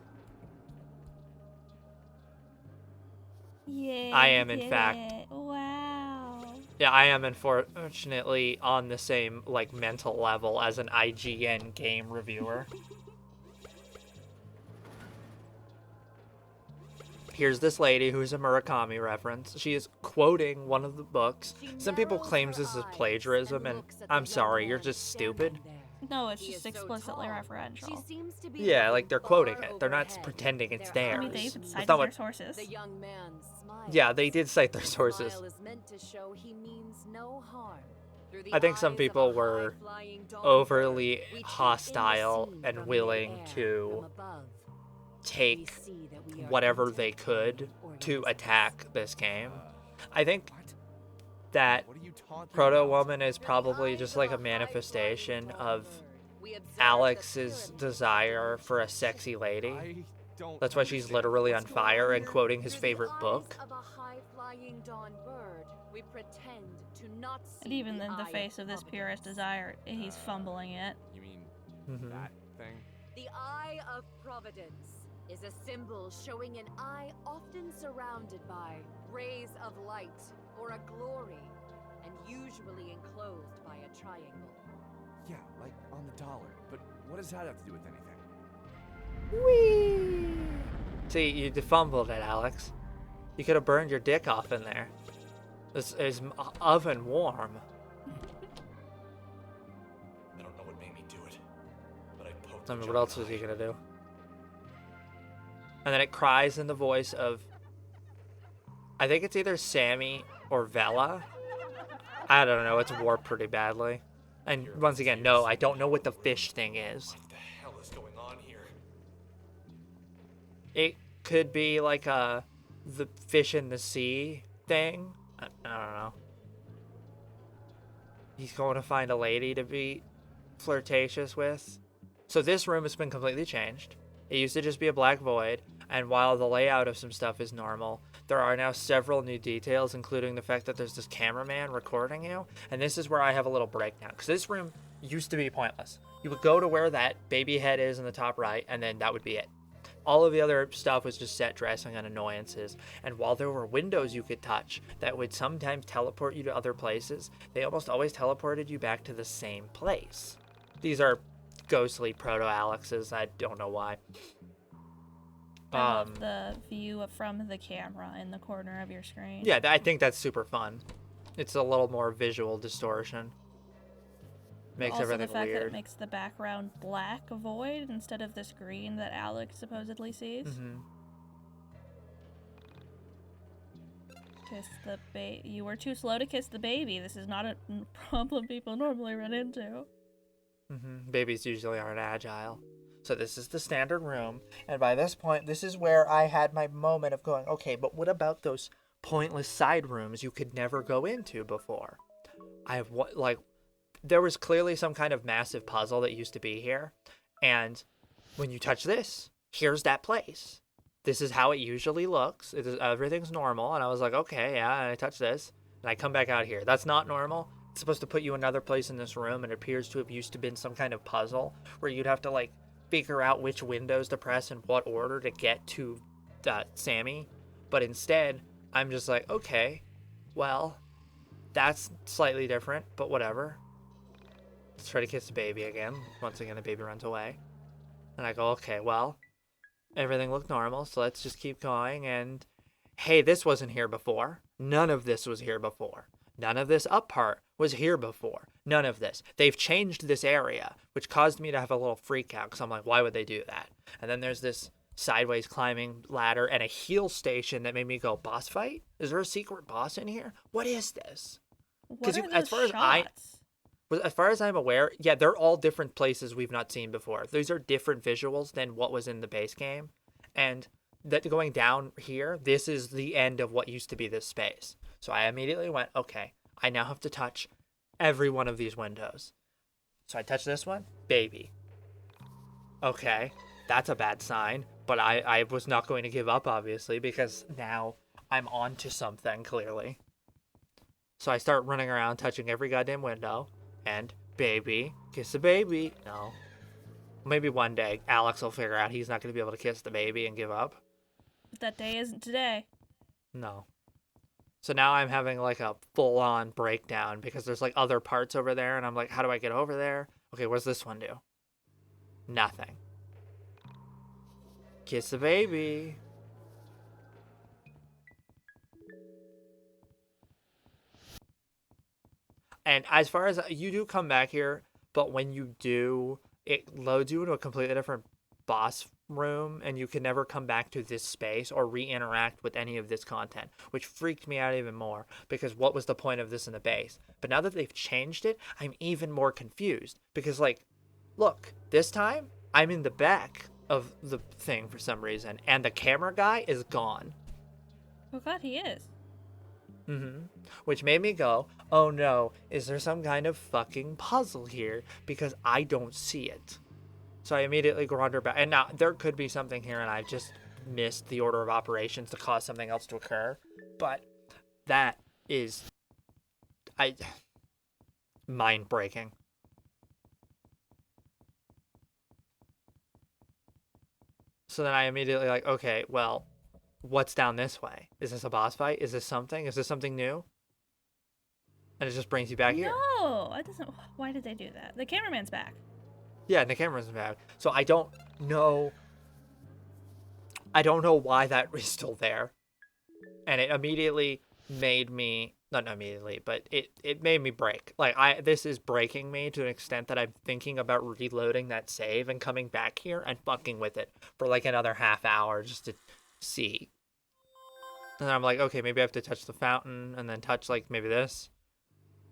Yeah. I am, in fact. Wow. Yeah, I am unfortunately on the same, like, mental level as an IGN game reviewer. Here's this lady who's a Murakami reference. She is quoting one of the books. Some people claim this is plagiarism, and I'm sorry, you're just stupid. No, it's just explicitly referential. Yeah, like they're quoting it. They're not pretending it's theirs. I mean, they even That's cited not their what- sources. Yeah, they did cite their sources. I think some people were overly hostile and willing to take whatever they could to attack this game. I think that Proto-Woman is probably just like a manifestation of Alex's desire for a sexy lady. That's why she's literally on fire and quoting his favorite book. And even in the face of this purest desire, he's fumbling it. You mean Mhm. that thing? The Eye of Providence is a symbol showing an eye often surrounded by rays of light or a glory, and usually enclosed by a triangle. Yeah, like on the dollar. But what does that have to do with anything? Whee! See, you fumbled it, Alex. You could have burned your dick off in there. This is oven warm. I don't know what made me do it, but I poked I mean, the what jar else in was the he eye. gonna do? And then it cries in the voice of, I think it's either Sammy or Vela. I don't know, it's warped pretty badly. And once again, no, I don't know what the fish thing is. What the hell is going on here? It could be like the fish in the sea thing. I don't know. He's going to find a lady to be flirtatious with. So this room has been completely changed. It used to just be a black void, and while the layout of some stuff is normal, there are now several new details, including the fact that there's this cameraman recording you, and this is where I have a little breakdown, because this room used to be pointless. You would go to where that baby head is in the top right, and then that would be it. All of the other stuff was just set dressing and annoyances, and while there were windows you could touch that would sometimes teleport you to other places, they almost always teleported you back to the same place. These are ghostly proto-Alexes, I don't know why. I love the view from the camera in the corner of your screen. Yeah, I think that's super fun. It's a little more visual distortion. Makes also everything the fact weird. that it makes the background black void instead of this green that Alex supposedly sees. Mm-hmm. Kiss the baby. You were too slow to kiss the baby. This is not a problem people normally run into. Mm-hmm. Babies usually aren't agile. So this is the standard room, and by this point, this is where I had my moment of going, okay, but what about those pointless side rooms you could never go into before? There was clearly some kind of massive puzzle that used to be here, and when you touch this, here's that place. This is how it usually looks. Everything's normal, and I was like, okay, yeah, and I touch this, and I come back out here. That's not normal. It's supposed to put you another place in this room, and it appears to have used to been some kind of puzzle where you'd have to, like, figure out which windows to press in what order to get to Sammy. But instead, I'm just like, okay, well, that's slightly different, but whatever. Let's try to kiss the baby again. Once again, the baby runs away. And I go, okay, well, everything looked normal, so let's just keep going. And hey, this wasn't here before. None of this was here before. None of this up part was here before. None of this. They've changed this area, which caused me to have a little freak out because I'm like, why would they do that? And then there's this sideways climbing ladder and a heal station that made me go, boss fight? Is there a secret boss in here? What is this? What are those as far as I'm aware, yeah, they're all different places we've not seen before. These are different visuals than what was in the base game. And that going down here, this is the end of what used to be this space. So I immediately went, okay, I now have to touch every one of these windows. So I touch this one, baby. Okay, that's a bad sign, but I was not going to give up, obviously, because now I'm on to something, clearly. So I start running around, touching every goddamn window, and baby, kiss the baby. No. Maybe one day Alex will figure out he's not going to be able to kiss the baby and give up. But that day isn't today. No. So now I'm having like a full-on breakdown because there's like other parts over there, and I'm like, how do I get over there? Okay, what does this one do? Nothing. Kiss the baby. And as far as you do come back here, but when you do, it loads you into a completely different boss room, and you can never come back to this space or re-interact with any of this content, which freaked me out even more because what was the point of this in the base? But now that they've changed it, I'm even more confused because, like, look, this time I'm in the back of the thing for some reason, and the camera guy is gone. Oh god, he is. Which made me go, oh no, is there some kind of fucking puzzle here? Because I don't see it. So I immediately wander back. And now, there could be something here, and I've just missed the order of operations to cause something else to occur. But that is... mind-breaking. So then I immediately like, okay, well, what's down this way? Is this a boss fight? Is this something? Is this something new? And it just brings you back here. No, that doesn't. Why did they do that? The cameraman's back. Yeah, and the camera's back. So I don't know. I don't know why that is still there. And it immediately made me, not immediately, but it made me break. Like, this is breaking me to an extent that I'm thinking about reloading that save and coming back here and fucking with it for like another half hour just to see. And I'm like, okay, maybe I have to touch the fountain and then touch like maybe this.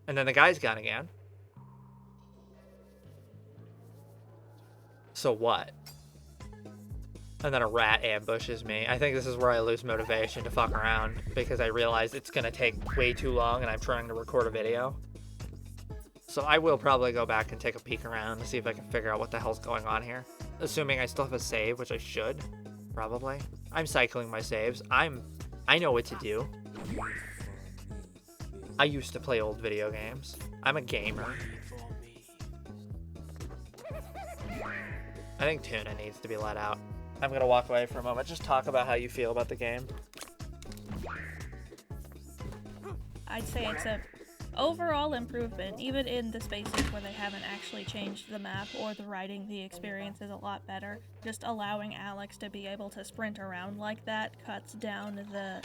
And then the guy's gone again. So what? And then a rat ambushes me. I think this is where I lose motivation to fuck around because I realize it's gonna take way too long and I'm trying to record a video. So I will probably go back and take a peek around to see if I can figure out what the hell's going on here. Assuming I still have a save, which I should, probably. I'm cycling my saves. I know what to do. I used to play old video games. I'm a gamer. I think Tuna needs to be let out. I'm gonna walk away for a moment. Just talk about how you feel about the game. I'd say it's a overall improvement, even in the spaces where they haven't actually changed the map or the writing. The experience is a lot better. Just allowing Alex to be able to sprint around like that cuts down the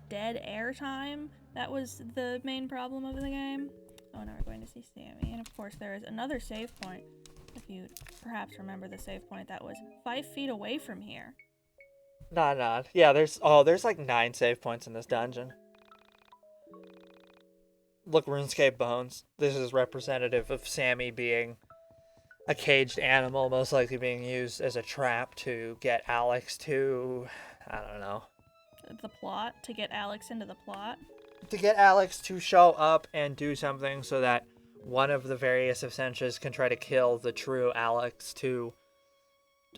dead air time. That was the main problem of the game. Oh, now we're going to see Sammy, and of course there is another save point. If you perhaps remember the save point that was 5 feet away from here. Nah. Yeah, there's like 9 save points in this dungeon. Look, RuneScape Bones. This is representative of Sammy being a caged animal, most likely being used as a trap to get Alex to, I don't know. The plot? To get Alex into the plot? To get Alex to show up and do something so that one of the various Absentia can try to kill the true Alex to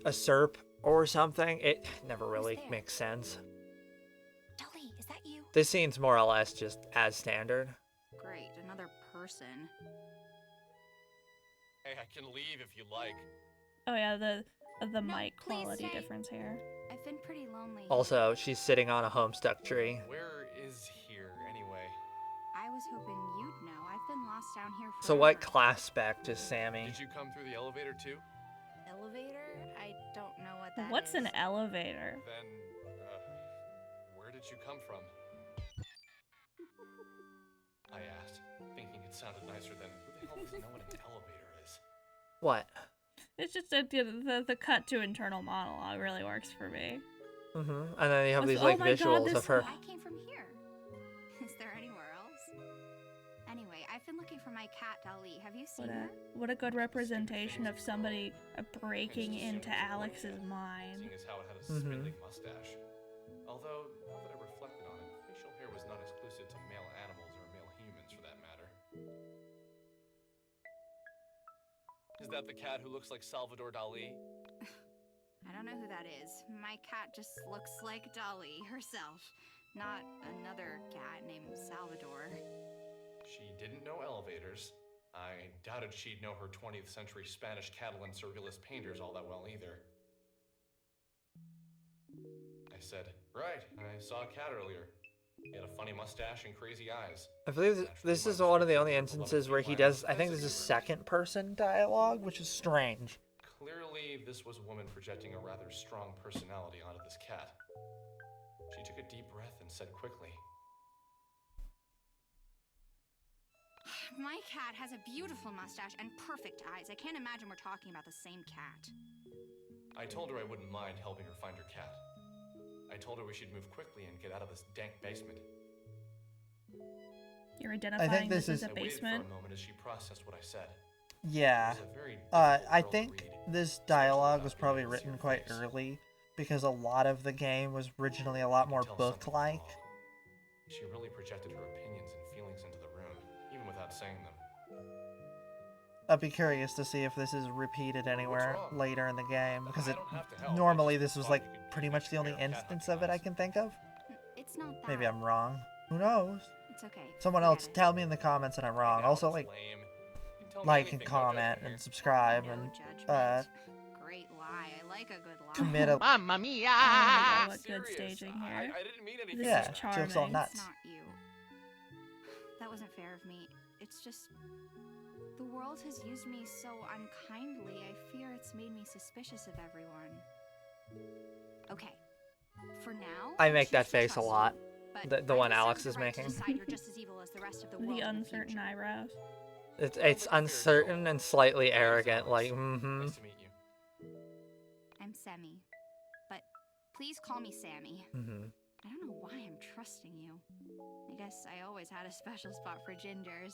usurp or something. It never really makes sense. Dolly, is that you? This scene's more or less just as standard. Great, another person. Hey, I can leave if you like. Oh yeah, the mic please quality stay. difference here. I've been pretty lonely. Also, she's sitting on a Homestuck tree. Where is here, anyway? I was hoping you'd know. I've been moss down here So what forever. class spec is Sammy? Did you come through the elevator too? Elevator? I don't know what that What's is. an elevator? Then, where did you come from? I asked, thinking it sounded nicer than who the hell doesn't know what an elevator is? What? It's just the cut to internal monologue really works for me. And then you have these Oh like my God, visuals this- of her. I came from here. Is there anywhere else? Anyway, I've been looking for my cat, Dali. Have you seen her? What a good representation of somebody breaking into Alex's mind. Seeing as how it had a spindling mustache. Although, now that I reflected on it, facial hair was not exclusive to male animals or male humans for that matter. Is that the cat who looks like Salvador Dali? I don't know who that is. My cat just looks like Dali herself, not another cat named Salvador. She didn't know elevators. I doubted she'd know her 20th century Spanish Catalan surrealist painters all that well either. I said, right, I saw a cat earlier. He had a funny mustache and crazy eyes. I believe this is one of the only instances where he does. I think this is second person dialogue, which is strange. Clearly, this was a woman projecting a rather strong personality onto this cat. She took a deep breath and said quickly, My cat has a beautiful mustache and perfect eyes. I can't imagine we're talking about the same cat. I told her I wouldn't mind helping her find her cat. I told her we should move quickly and get out of this dank basement. You're identifying this as a I waited basement? for a moment as she processed what I said. Yeah. It was a very I think this dialogue was probably written quite early because a lot of the game was originally a lot more book-like. She really projected her opinions and feelings into the room, even without saying them. I'd be curious to see if this is repeated anywhere later in the game because normally this was like pretty much the only instance of it I can think of. It's not that. Maybe I'm wrong. Who knows? It's okay. Someone else tell me in the comments that I'm wrong. Also, like and comment and subscribe and Great lie. I like a good lie. commit a Mamma mia! Oh my God, what good staging here. I didn't mean anything. Yeah, This is charming. jokes all nuts. It's not you. That wasn't fair of me. It's just the world has used me so unkindly. I fear it's made me suspicious of everyone. Okay. For now, I make choose that to face a trust lot. you, but The I one reserve Alex the is right to making. decide you're just as evil as the rest of the world The in the uncertain future. eyebrows. It's uncertain and slightly arrogant, like, Nice to meet you. I'm Sammy, but please call me Sammy. I don't know why I'm trusting you. I guess I always had a special spot for gingers.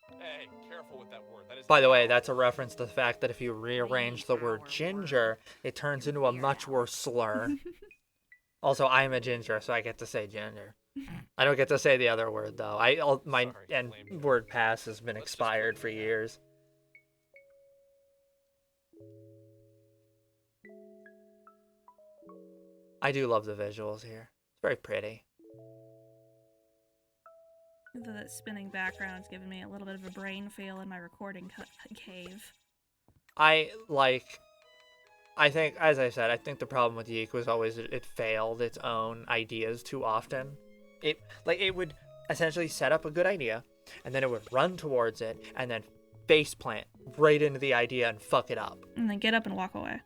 Hey, careful with that word. That is By the way, that's a reference to the fact that if you rearrange the word ginger, it turns into a much worse slur. Also, I'm a ginger, so I get to say ginger. I don't get to say the other word though. My word pass has been expired for years. I do love the visuals here. It's very pretty. The spinning background's giving me a little bit of a brain feel in my recording cave. I think, as I said, I think the problem with YIIK was always it failed its own ideas too often. It would essentially set up a good idea, and then it would run towards it, and then faceplant right into the idea and fuck it up. And then get up and walk away.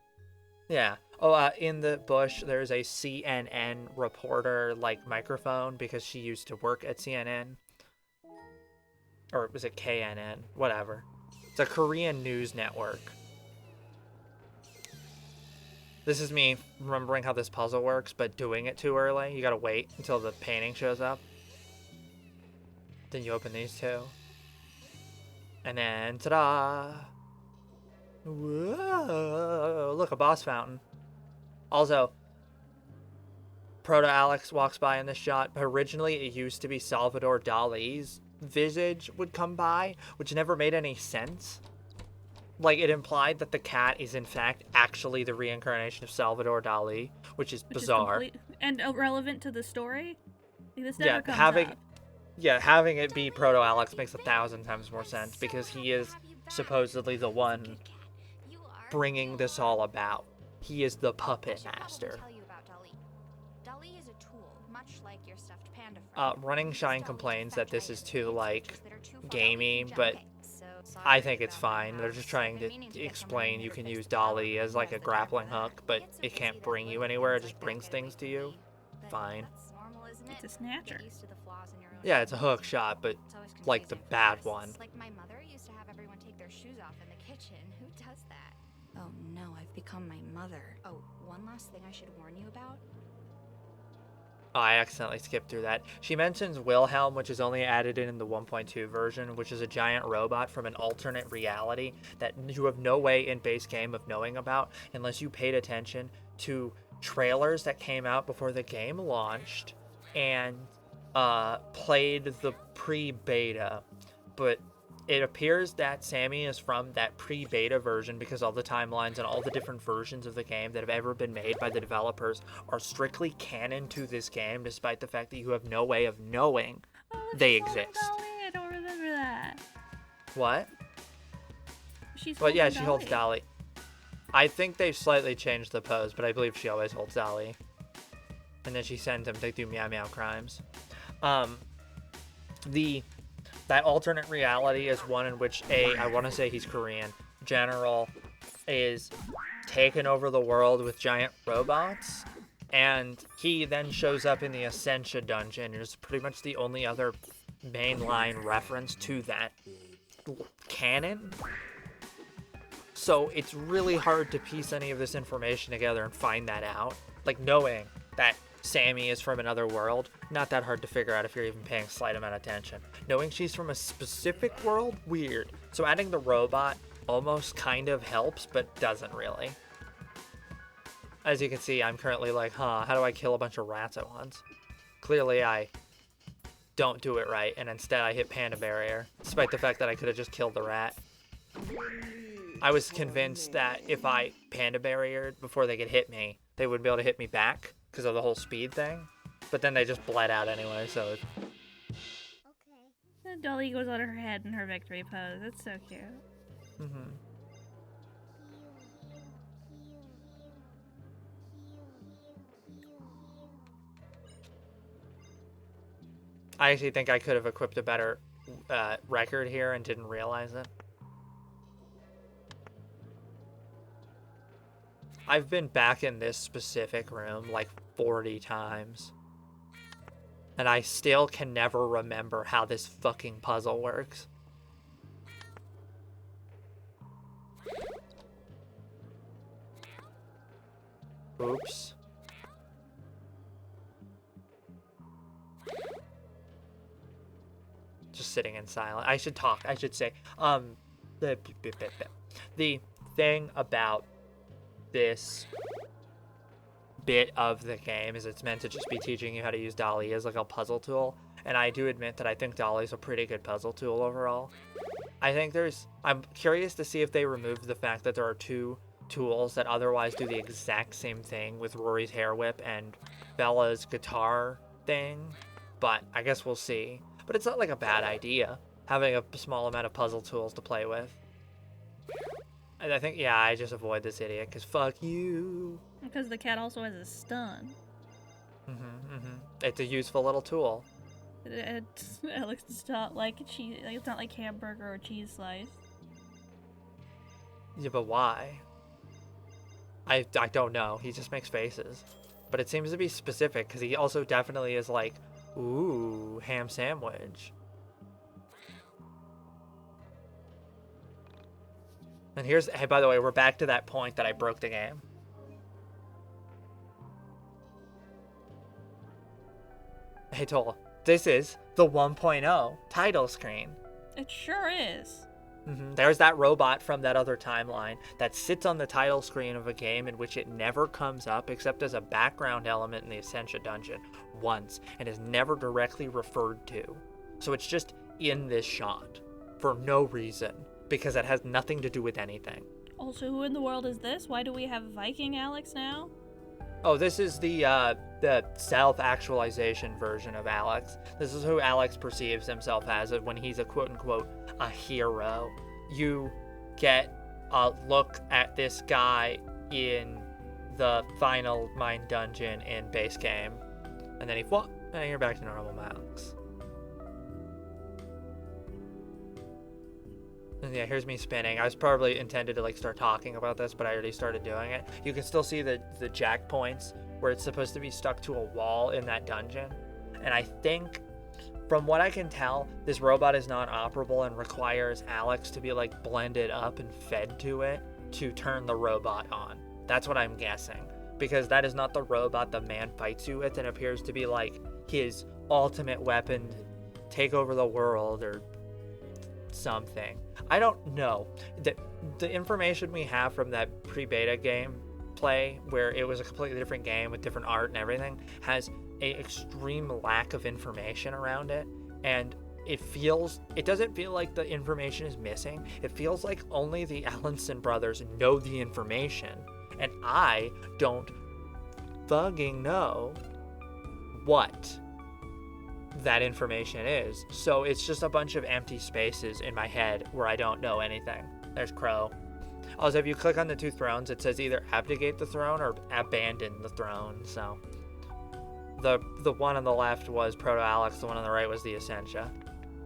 Yeah. Oh, in the bush, there's a CNN reporter, microphone, because she used to work at CNN. Or was it KNN? Whatever. It's a Korean news network. This is me remembering how this puzzle works, but doing it too early. You gotta wait until the painting shows up. Then you open these two. And then, ta-da! Whoa! Look, a boss fountain. Also, Proto-Alex walks by in this shot, but originally it used to be Salvador Dali's visage would come by, which never made any sense. It implied that the cat is in fact actually the reincarnation of Salvador Dali, which is bizarre. And irrelevant to the story? This never comes up. Having it be Proto-Alex makes 1,000 times more sense, because he is supposedly the one bringing this all about. He is the puppet master. Tell you about Dali. Dali is a tool, much like your stuffed panda friend. Running Shine complains that this is too, like, gamey, but I think it's fine. They're just trying to explain you can use Dolly as, like, a grappling hook, but it can't bring you anywhere. It just brings things to you. Fine. It's a snatcher. Yeah, it's a hook shot, but, like, the bad one. Like my mother used to have everyone take their shoes off in the kitchen. Who does that? Oh no, I've become my mother. Oh, one last thing I should warn you about. Oh, I accidentally skipped through that. She mentions Wilhelm, which is only added in the 1.2 version, which is a giant robot from an alternate reality that you have no way in base game of knowing about unless you paid attention to trailers that came out before the game launched and played the pre-beta. But it appears that Sammy is from that pre-beta version because all the timelines and all the different versions of the game that have ever been made by the developers are strictly canon to this game, despite the fact that you have no way of knowing they exist. Dolly, I don't remember that. What? Well, yeah, she holds Dolly. I think they've slightly changed the pose, but I believe she always holds Dolly. And then she sends him to do meow meow crimes. That alternate reality is one in which I want to say he's Korean, general is taken over the world with giant robots, and he then shows up in the Essentia dungeon. It's pretty much the only other mainline reference to that canon. So it's really hard to piece any of this information together and find that out. Like, knowing that Sammy is from another world, not that hard to figure out if you're even paying a slight amount of attention. Knowing she's from a specific world, weird. So adding the robot almost kind of helps, but doesn't really. As you can see, I'm currently like, how do I kill a bunch of rats at once? Clearly I don't do it right, and instead I hit Panda Barrier, despite the fact that I could have just killed the rat. I was convinced that if I Panda Barriered before they could hit me, they would be able to hit me back because of the whole speed thing. But then they just bled out anyway, so... Okay. Dolly goes on her head in her victory pose. It's so cute. Mm-hmm. I actually think I could have equipped a better record here and didn't realize it. I've been back in this specific room like 40 times. And I still can never remember how this fucking puzzle works. Oops. Just sitting in silence. I should talk. I should say, the thing about this bit of the game is it's meant to just be teaching you how to use Dolly as like a puzzle tool, and I do admit that I think Dolly's a pretty good puzzle tool overall. I'm curious to see if they remove the fact that there are two tools that otherwise do the exact same thing with Rory's hair whip and Bella's guitar thing, but I guess we'll see. But it's not like a bad idea having a small amount of puzzle tools to play with. And I think, yeah, I just avoid this idiot, because fuck you. Because the cat also has a stun. It's a useful little tool. It looks not like cheese. It's not like hamburger or cheese slice. Yeah, but why? I don't know. He just makes faces. But it seems to be specific, because he also definitely is like, ooh, ham sandwich. And hey, by the way, we're back to that point that I broke the game. Hey, Tola, this is the 1.0 title screen. It sure is. There's that robot from that other timeline that sits on the title screen of a game in which it never comes up except as a background element in the Essentia dungeon once, and is never directly referred to. So it's just in this shot for no reason, because it has nothing to do with anything. Also, who in the world is this? Why do we have Viking Alex now? Oh, this is the self-actualization version of Alex. This is who Alex perceives himself as when he's a quote-unquote a hero. You get a look at this guy in the final mine dungeon in base game, And then and then you're back to normal Alex. And yeah, here's me spinning. I was probably intended to like start talking about this, but I already started doing it. You can still see the jack points where it's supposed to be stuck to a wall in that dungeon. And I think, from what I can tell, this robot is not operable and requires Alex to be like blended up and fed to it to turn the robot on. That's what I'm guessing. Because that is not the robot the man fights you with and appears to be like his ultimate weapon to take over the world or something. I don't know. The information we have from that pre-beta gameplay, where it was a completely different game with different art and everything, has a extreme lack of information around it, and it doesn't feel like the information is missing. It feels like only the Allenson brothers know the information, and I don't fucking know what that information is. So it's just a bunch of empty spaces in my head where I don't know anything. There's Crow. Also, if you click on the two thrones, it says either abdicate the throne or abandon the throne. So the one on the left was Proto-Alex, the one on the right was the Essentia.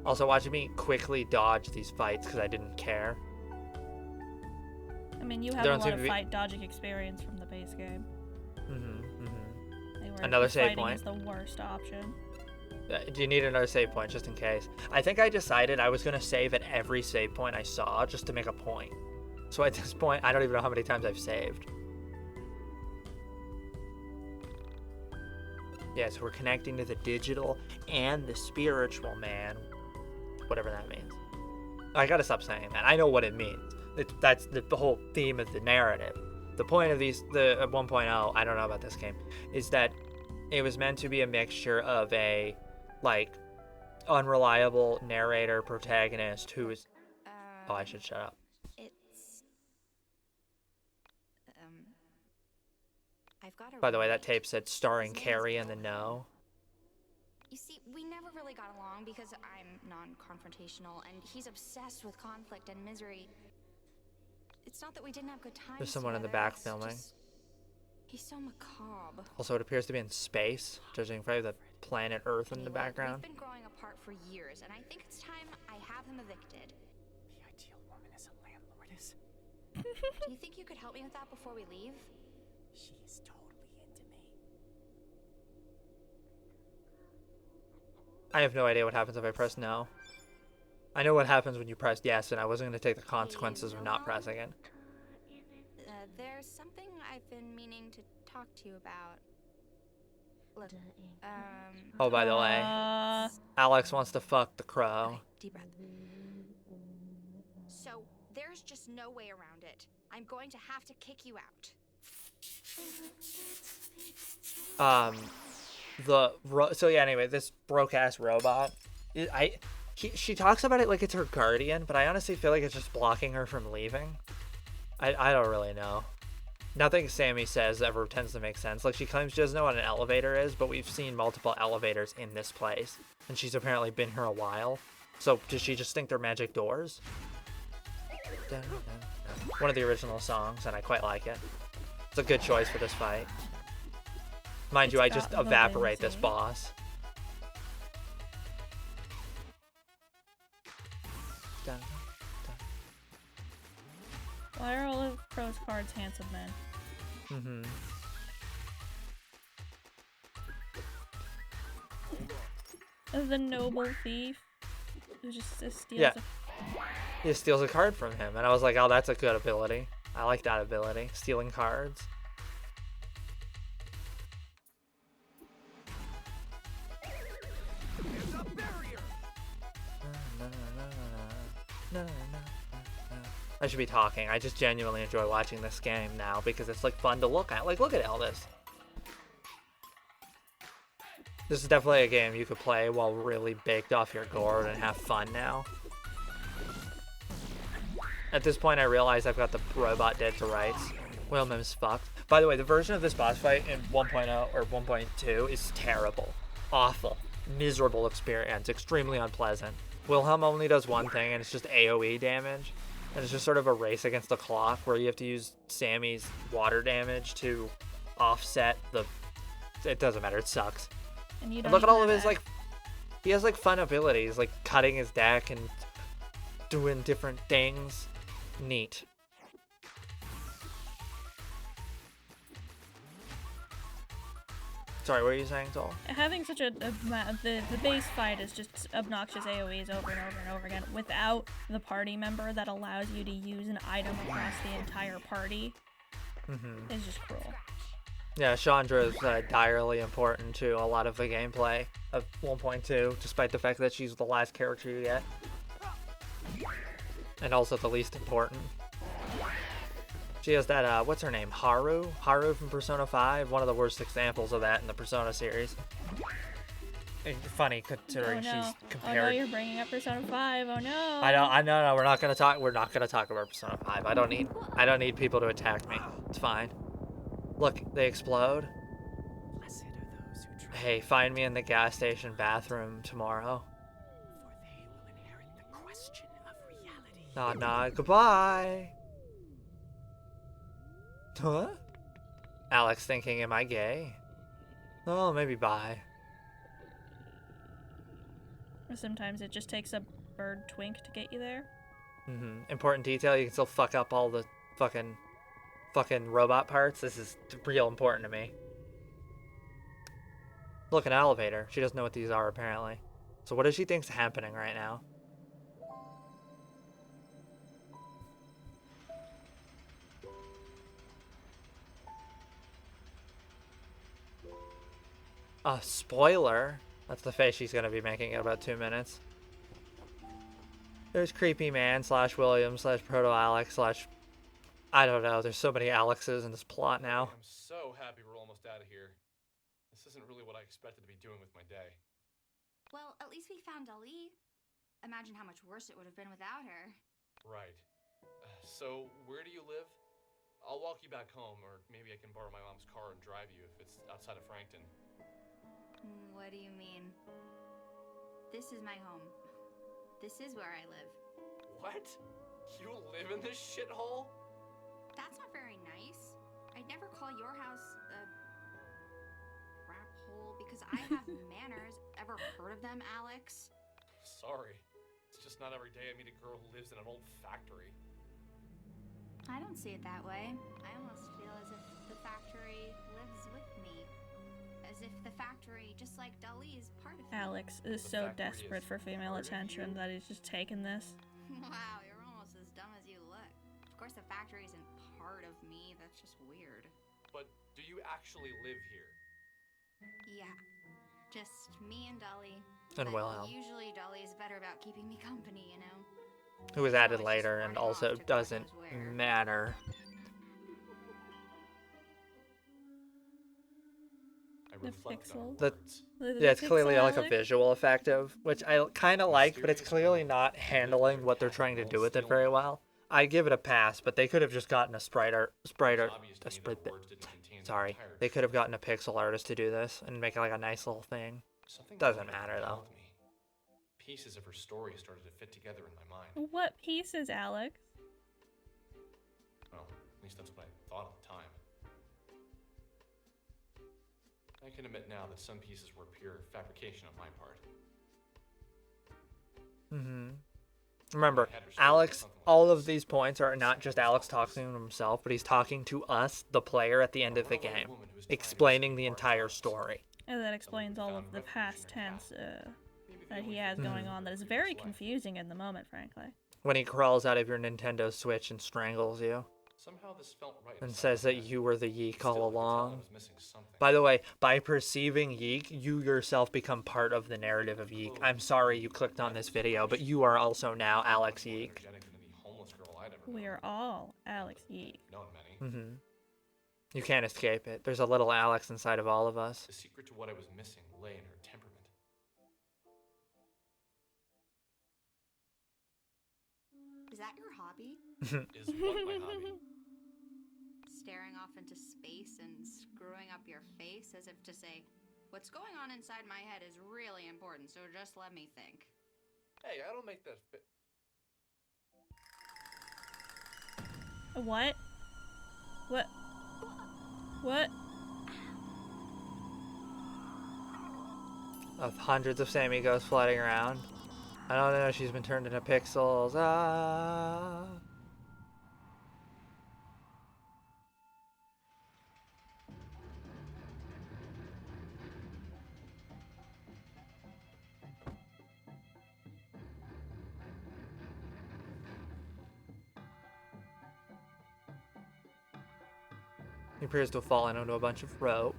Also, watching me quickly dodge these fights because I didn't care. I mean, you have a lot of fight dodging experience from the base game. Another save point. Fighting is the worst option. Do you need another save point just in case? I think I decided I was going to save at every save point I saw just to make a point. So at this point, I don't even know how many times I've saved. Yeah, so we're connecting to the digital and the spiritual man. Whatever that means. I gotta stop saying that. I know what it means. That's the whole theme of the narrative. The point of the 1.0, I don't know about this game, is that it was meant to be a mixture of a, like, unreliable narrator protagonist who is... Oh, I should shut up. By the way, that tape said starring Carrie in the No. You see, we never really got along because I'm non-confrontational and he's obsessed with conflict and misery. It's not that we didn't have good times. There's someone in the back filming. He's so macabre. Also, it appears to be in space, judging by the planet Earth in the background. We've been growing apart for years, and I think it's time I have him evicted. The ideal woman is a landlordess. Do you think you could help me with that before we leave? She is totally into me. I have no idea what happens if I press no. I know what happens when you press yes, and I wasn't going to take the consequences of not pressing it. There's something I've been meaning to talk to you about. Look, Oh, by the way, Alex wants to fuck the crow. Okay, deep breath. So, there's just no way around it. I'm going to have to kick you out. So yeah, anyway, this broke-ass robot, she talks about it like it's her guardian, but I honestly feel like it's just blocking her from leaving. I don't really know. Nothing Sammy says ever tends to make sense. Like, she claims she doesn't know what an elevator is, but we've seen multiple elevators in this place, and she's apparently been here a while. So does she just think they're magic doors? One of the original songs, and I quite like it. It's a good choice for this fight. Mind you, I just evaporate this boss. Why are all of Crow's cards handsome men? The noble thief who just steals He steals a card from him, and I was like, oh, that's a good ability. I like that ability, stealing cards. I should be talking. I just genuinely enjoy watching this game now because it's like fun to look at. Like, look at all this. This is definitely a game you could play while really baked off your gourd and have fun now. At this point, I realize I've got the robot dead to rights. Wilhelm's fucked. By the way, the version of this boss fight in 1.0 or 1.2 is terrible. Awful. Miserable experience. Extremely unpleasant. Wilhelm only does one thing, and it's just AoE damage. And it's just sort of a race against the clock where you have to use Sammy's water damage to offset the... It doesn't matter, it sucks. And you And don't look at even all of have his, like, he has, like, fun abilities, like cutting his deck and doing different things. Neat. Sorry, what were you saying, Sol? having such the base fight is just obnoxious AoEs over and over and over again without the party member that allows you to use an item across the entire party is just cruel. Yeah, Chandra is direly important to a lot of the gameplay of 1.2, despite the fact that she's the last character you get. And also the least important. She has that, what's her name? Haru? Haru from Persona 5? One of the worst examples of that in the Persona series. And funny, considering she's compared... Oh no, you're bringing up Persona 5, oh no! I know, we're not gonna talk about Persona 5. I don't need people to attack me. It's fine. Look, they explode. Blessed are those who try. Hey, find me in the gas station bathroom tomorrow. For they will inherit the question of reality. Nod, nod, goodbye! Huh? Alex thinking, am I gay? Oh, maybe bye. Or sometimes it just takes a bird twink to get you there. Important detail, you can still fuck up all the fucking robot parts. This is real important to me. Look, an elevator. She doesn't know what these are, apparently. So what does she think's happening right now? A spoiler. That's the face she's gonna be making in about 2 minutes. There's Creepy Man / William / Proto Alex / I don't know. There's so many Alexes in this plot now. I'm so happy we're almost out of here. This isn't really what I expected to be doing with my day. Well, at least we found Ali. Imagine how much worse it would have been without her. Right. So, where do you live? I'll walk you back home, or maybe I can borrow my mom's car and drive you if it's outside of Frankton. What do you mean? This is my home. This is where I live. What? You live in this shithole? That's not very nice. I'd never call your house a crap hole because I have manners. Ever heard of them, Alex? Sorry. It's just not every day I meet a girl who lives in an old factory. I don't see it that way. I almost feel as if the factory lives with me. As if the factory, just like Dali, is part of me. Alex is so desperate for female attention that he's just taken this. Wow, you're almost as dumb as you look. Of course the factory isn't part of me, that's just weird. But do you actually live here? Yeah. Just me and Dolly. And But Wilhelm. usually Dolly's better about keeping me company, you know? Who was added later and also doesn't matter. The pixels. Yeah, it's clearly like a visual effect of, which I kind of like, but it's clearly not handling what they're trying to do with it very well. I give it a pass, but they could have just gotten sorry, they could have gotten a pixel artist to do this and make it like a nice little thing. Doesn't matter though. Pieces of her story started to fit together in my mind. What pieces, Alex? Well, at least that's what I thought at the time. I can admit now that some pieces were pure fabrication on my part. Remember, Alex, all of these points are not just Alex talking to himself, but he's talking to us, the player, at the end of the game, explaining the entire story. And that explains all of the past tense that he has going on that is very confusing in the moment, frankly. When he crawls out of your Nintendo Switch and strangles you. Somehow this felt right And says that you were the YIIK all along. By the way, by perceiving YIIK, you yourself become part of the narrative of YIIK. I'm sorry you clicked on this video, but you are also now Alex YIIK. We are all Alex YIIK. You can't escape it. There's a little Alex inside of all of us. The secret to what I was missing lay in her temperament. Is that your hobby? Is what my hobby? Staring off into space and screwing up your face as if to say, what's going on inside my head is really important, so just let me think. Hey, I don't make that fit. What? What? What? of hundreds of Sammy ghosts floating around. I don't know, she's been turned into pixels. Ah. He appears to have fallen onto a bunch of rope.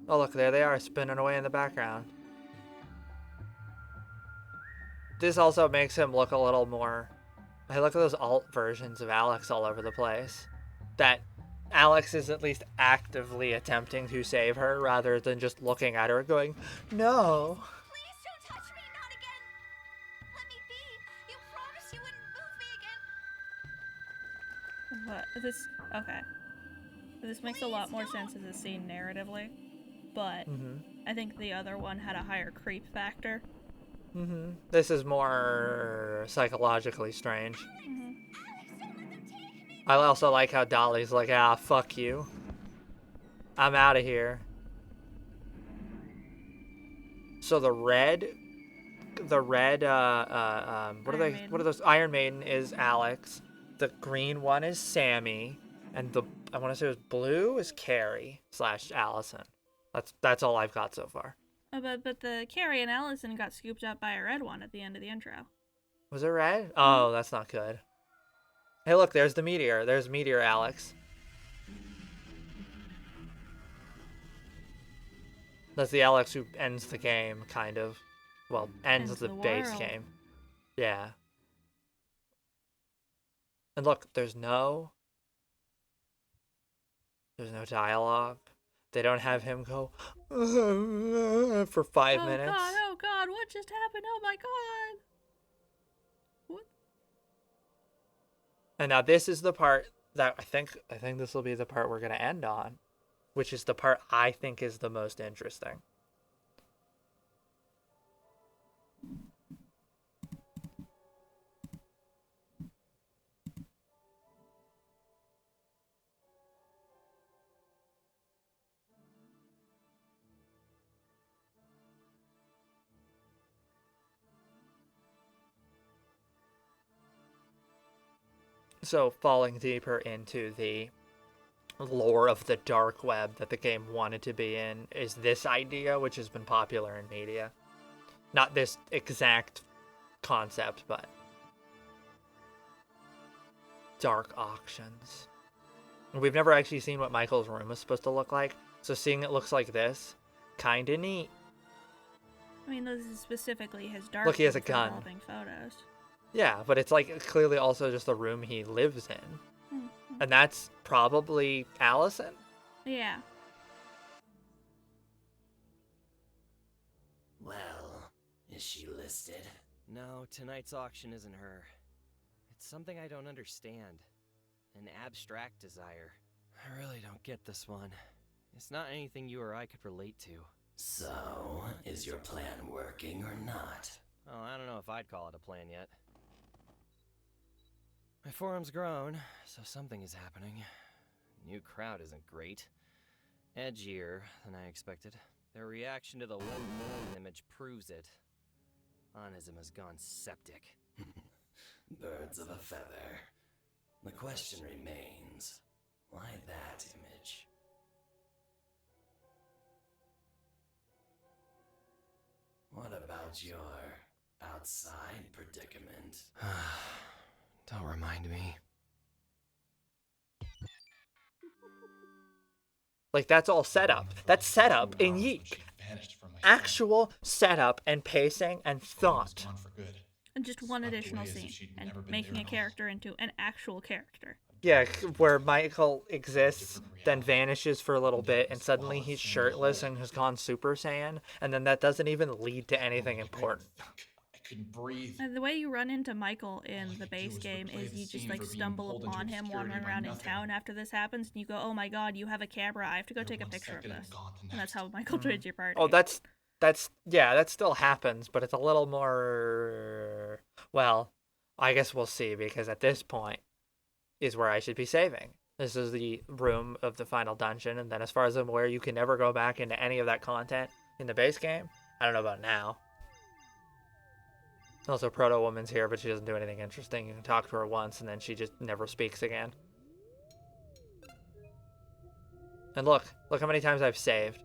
Oh look, there they are, spinning away in the background. This also makes him look a little more... Hey, look at those alt versions of Alex all over the place. That Alex is at least actively attempting to save her, rather than just looking at her and going, no. Please don't touch me, not again. Let me be. You promised you wouldn't move me again. What? This... Okay. This makes a lot more sense as a scene narratively, but I think the other one had a higher creep factor. This is more psychologically strange. I also like how Dolly's like, ah, fuck you. I'm out of here. So the red, what are those? Iron Maiden is Alex. The green one is Sammy, and the I want to say it was blue is Carrie / Allison. That's all I've got so far. But the Carrie and Allison got scooped up by a red one at the end of the intro. Was it red? Oh, that's not good. Hey, look, there's the meteor. There's Meteor Alex. That's the Alex who ends the game, kind of. Well, ends the base game. Yeah. And look, there's no dialogue. They don't have him go for 5 minutes. Oh god, what just happened? Oh my god. What? And now this is the part that I think this will be the part we're going to end on, which is the part I think is the most interesting. So falling deeper into the lore of the dark web that the game wanted to be in is this idea, which has been popular in media. Not this exact concept, but dark auctions. We've never actually seen what Michael's room is supposed to look like, so seeing it looks like this, kinda neat. I mean, this is specifically his dark. Look, he has a gun. Involving photos. Yeah, but it's like clearly also just the room he lives in. And that's probably Allison? Yeah. Well, is she listed? No, tonight's auction isn't her. It's something I don't understand. An abstract desire. I really don't get this one. It's not anything you or I could relate to. So, is your plan working or not? Oh, I don't know if I'd call it a plan yet. My forum's grown, so something is happening. New crowd isn't great. Edgier than I expected. Their reaction to the one image proves it. Onism has gone septic. Birds of a feather. The question remains, why that image? What about your outside predicament? Don't remind me. Like, that's all set up. That's set up in YIIK. Actual setup and pacing and thought. And just one additional scene. And making a character into an actual character. Yeah, where Michael exists, then vanishes for a little bit, and suddenly he's shirtless and has gone Super Saiyan, and then that doesn't even lead to anything important. Couldn't breathe. And the way you run into Michael in the base game is you just like stumble upon him wandering around in town after this happens, and you go, "Oh my god, you have a camera! I have to go take a picture of this." And that's how Michael joins your party. Oh, that's yeah, that still happens, but it's a little more. Well, I guess we'll see, because at this point, is where I should be saving. This is the room of the final dungeon, and then as far as I'm aware, you can never go back into any of that content in the base game. I don't know about now. Also, Proto Woman's here, but she doesn't do anything interesting. You can talk to her once, and then she just never speaks again. And look how many times I've saved.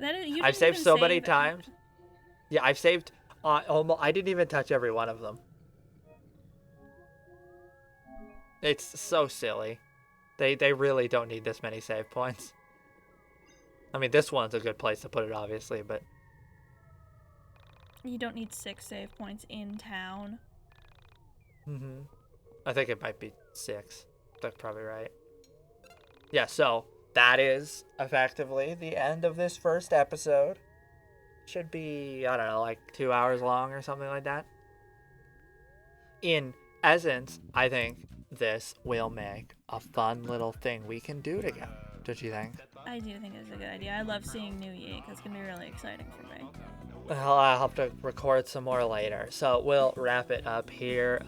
I've saved so many times. Yeah, I've saved almost. I didn't even touch every one of them. It's so silly. They really don't need this many save points. I mean, this one's a good place to put it, obviously, but You don't need 6 save points in town. I think it might be 6. That's probably right. Yeah, so that is effectively the end of this first episode. Should be, I don't know, like 2 hours long or something like that. In essence, I think this will make a fun little thing we can do together. Don't you think? I do think it's a good idea. I love seeing new YIIK. It's gonna be really exciting for me. Well, I'll have to record some more later. So we'll wrap it up here.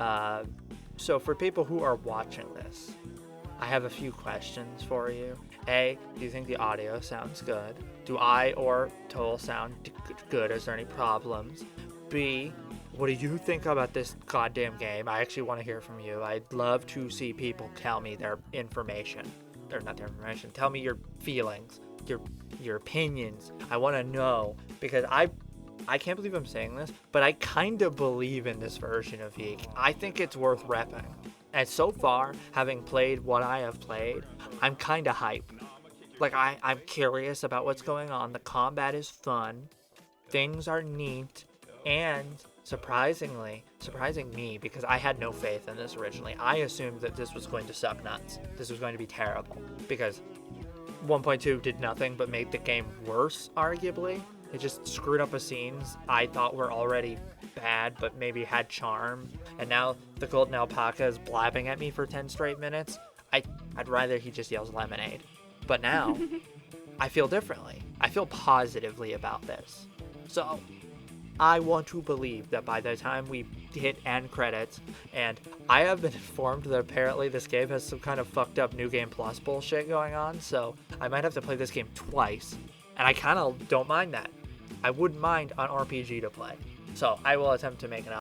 So for people who are watching this, I have a few questions for you. A, do you think the audio sounds good? Do I or Toll sound good? Is there any problems? B, what do you think about this goddamn game? I actually want to hear from you. I'd love to see people tell me their information. Or not their information. Tell me your feelings, your opinions. I want to know, because I can't believe I'm saying this, but I kind of believe in this version of YIIK. I think it's worth repping. And so far, having played what I have played, I'm kind of hyped. Like, I'm curious about what's going on. The combat is fun. Things are neat. And surprising me, because I had no faith in this originally. I assumed that this was going to suck nuts. This was going to be terrible. Because 1.2 did nothing but make the game worse, arguably. It just screwed up scenes I thought were already bad, but maybe had charm. And now the golden alpaca is blabbing at me for 10 straight minutes. I'd rather he just yells lemonade. But now, I feel differently. I feel positively about this. So, I want to believe that by the time we hit end credits, and I have been informed that apparently this game has some kind of fucked up New Game Plus bullshit going on, so I might have to play this game twice, and I kind of don't mind that. I wouldn't mind an RPG to play. So I will attempt to make an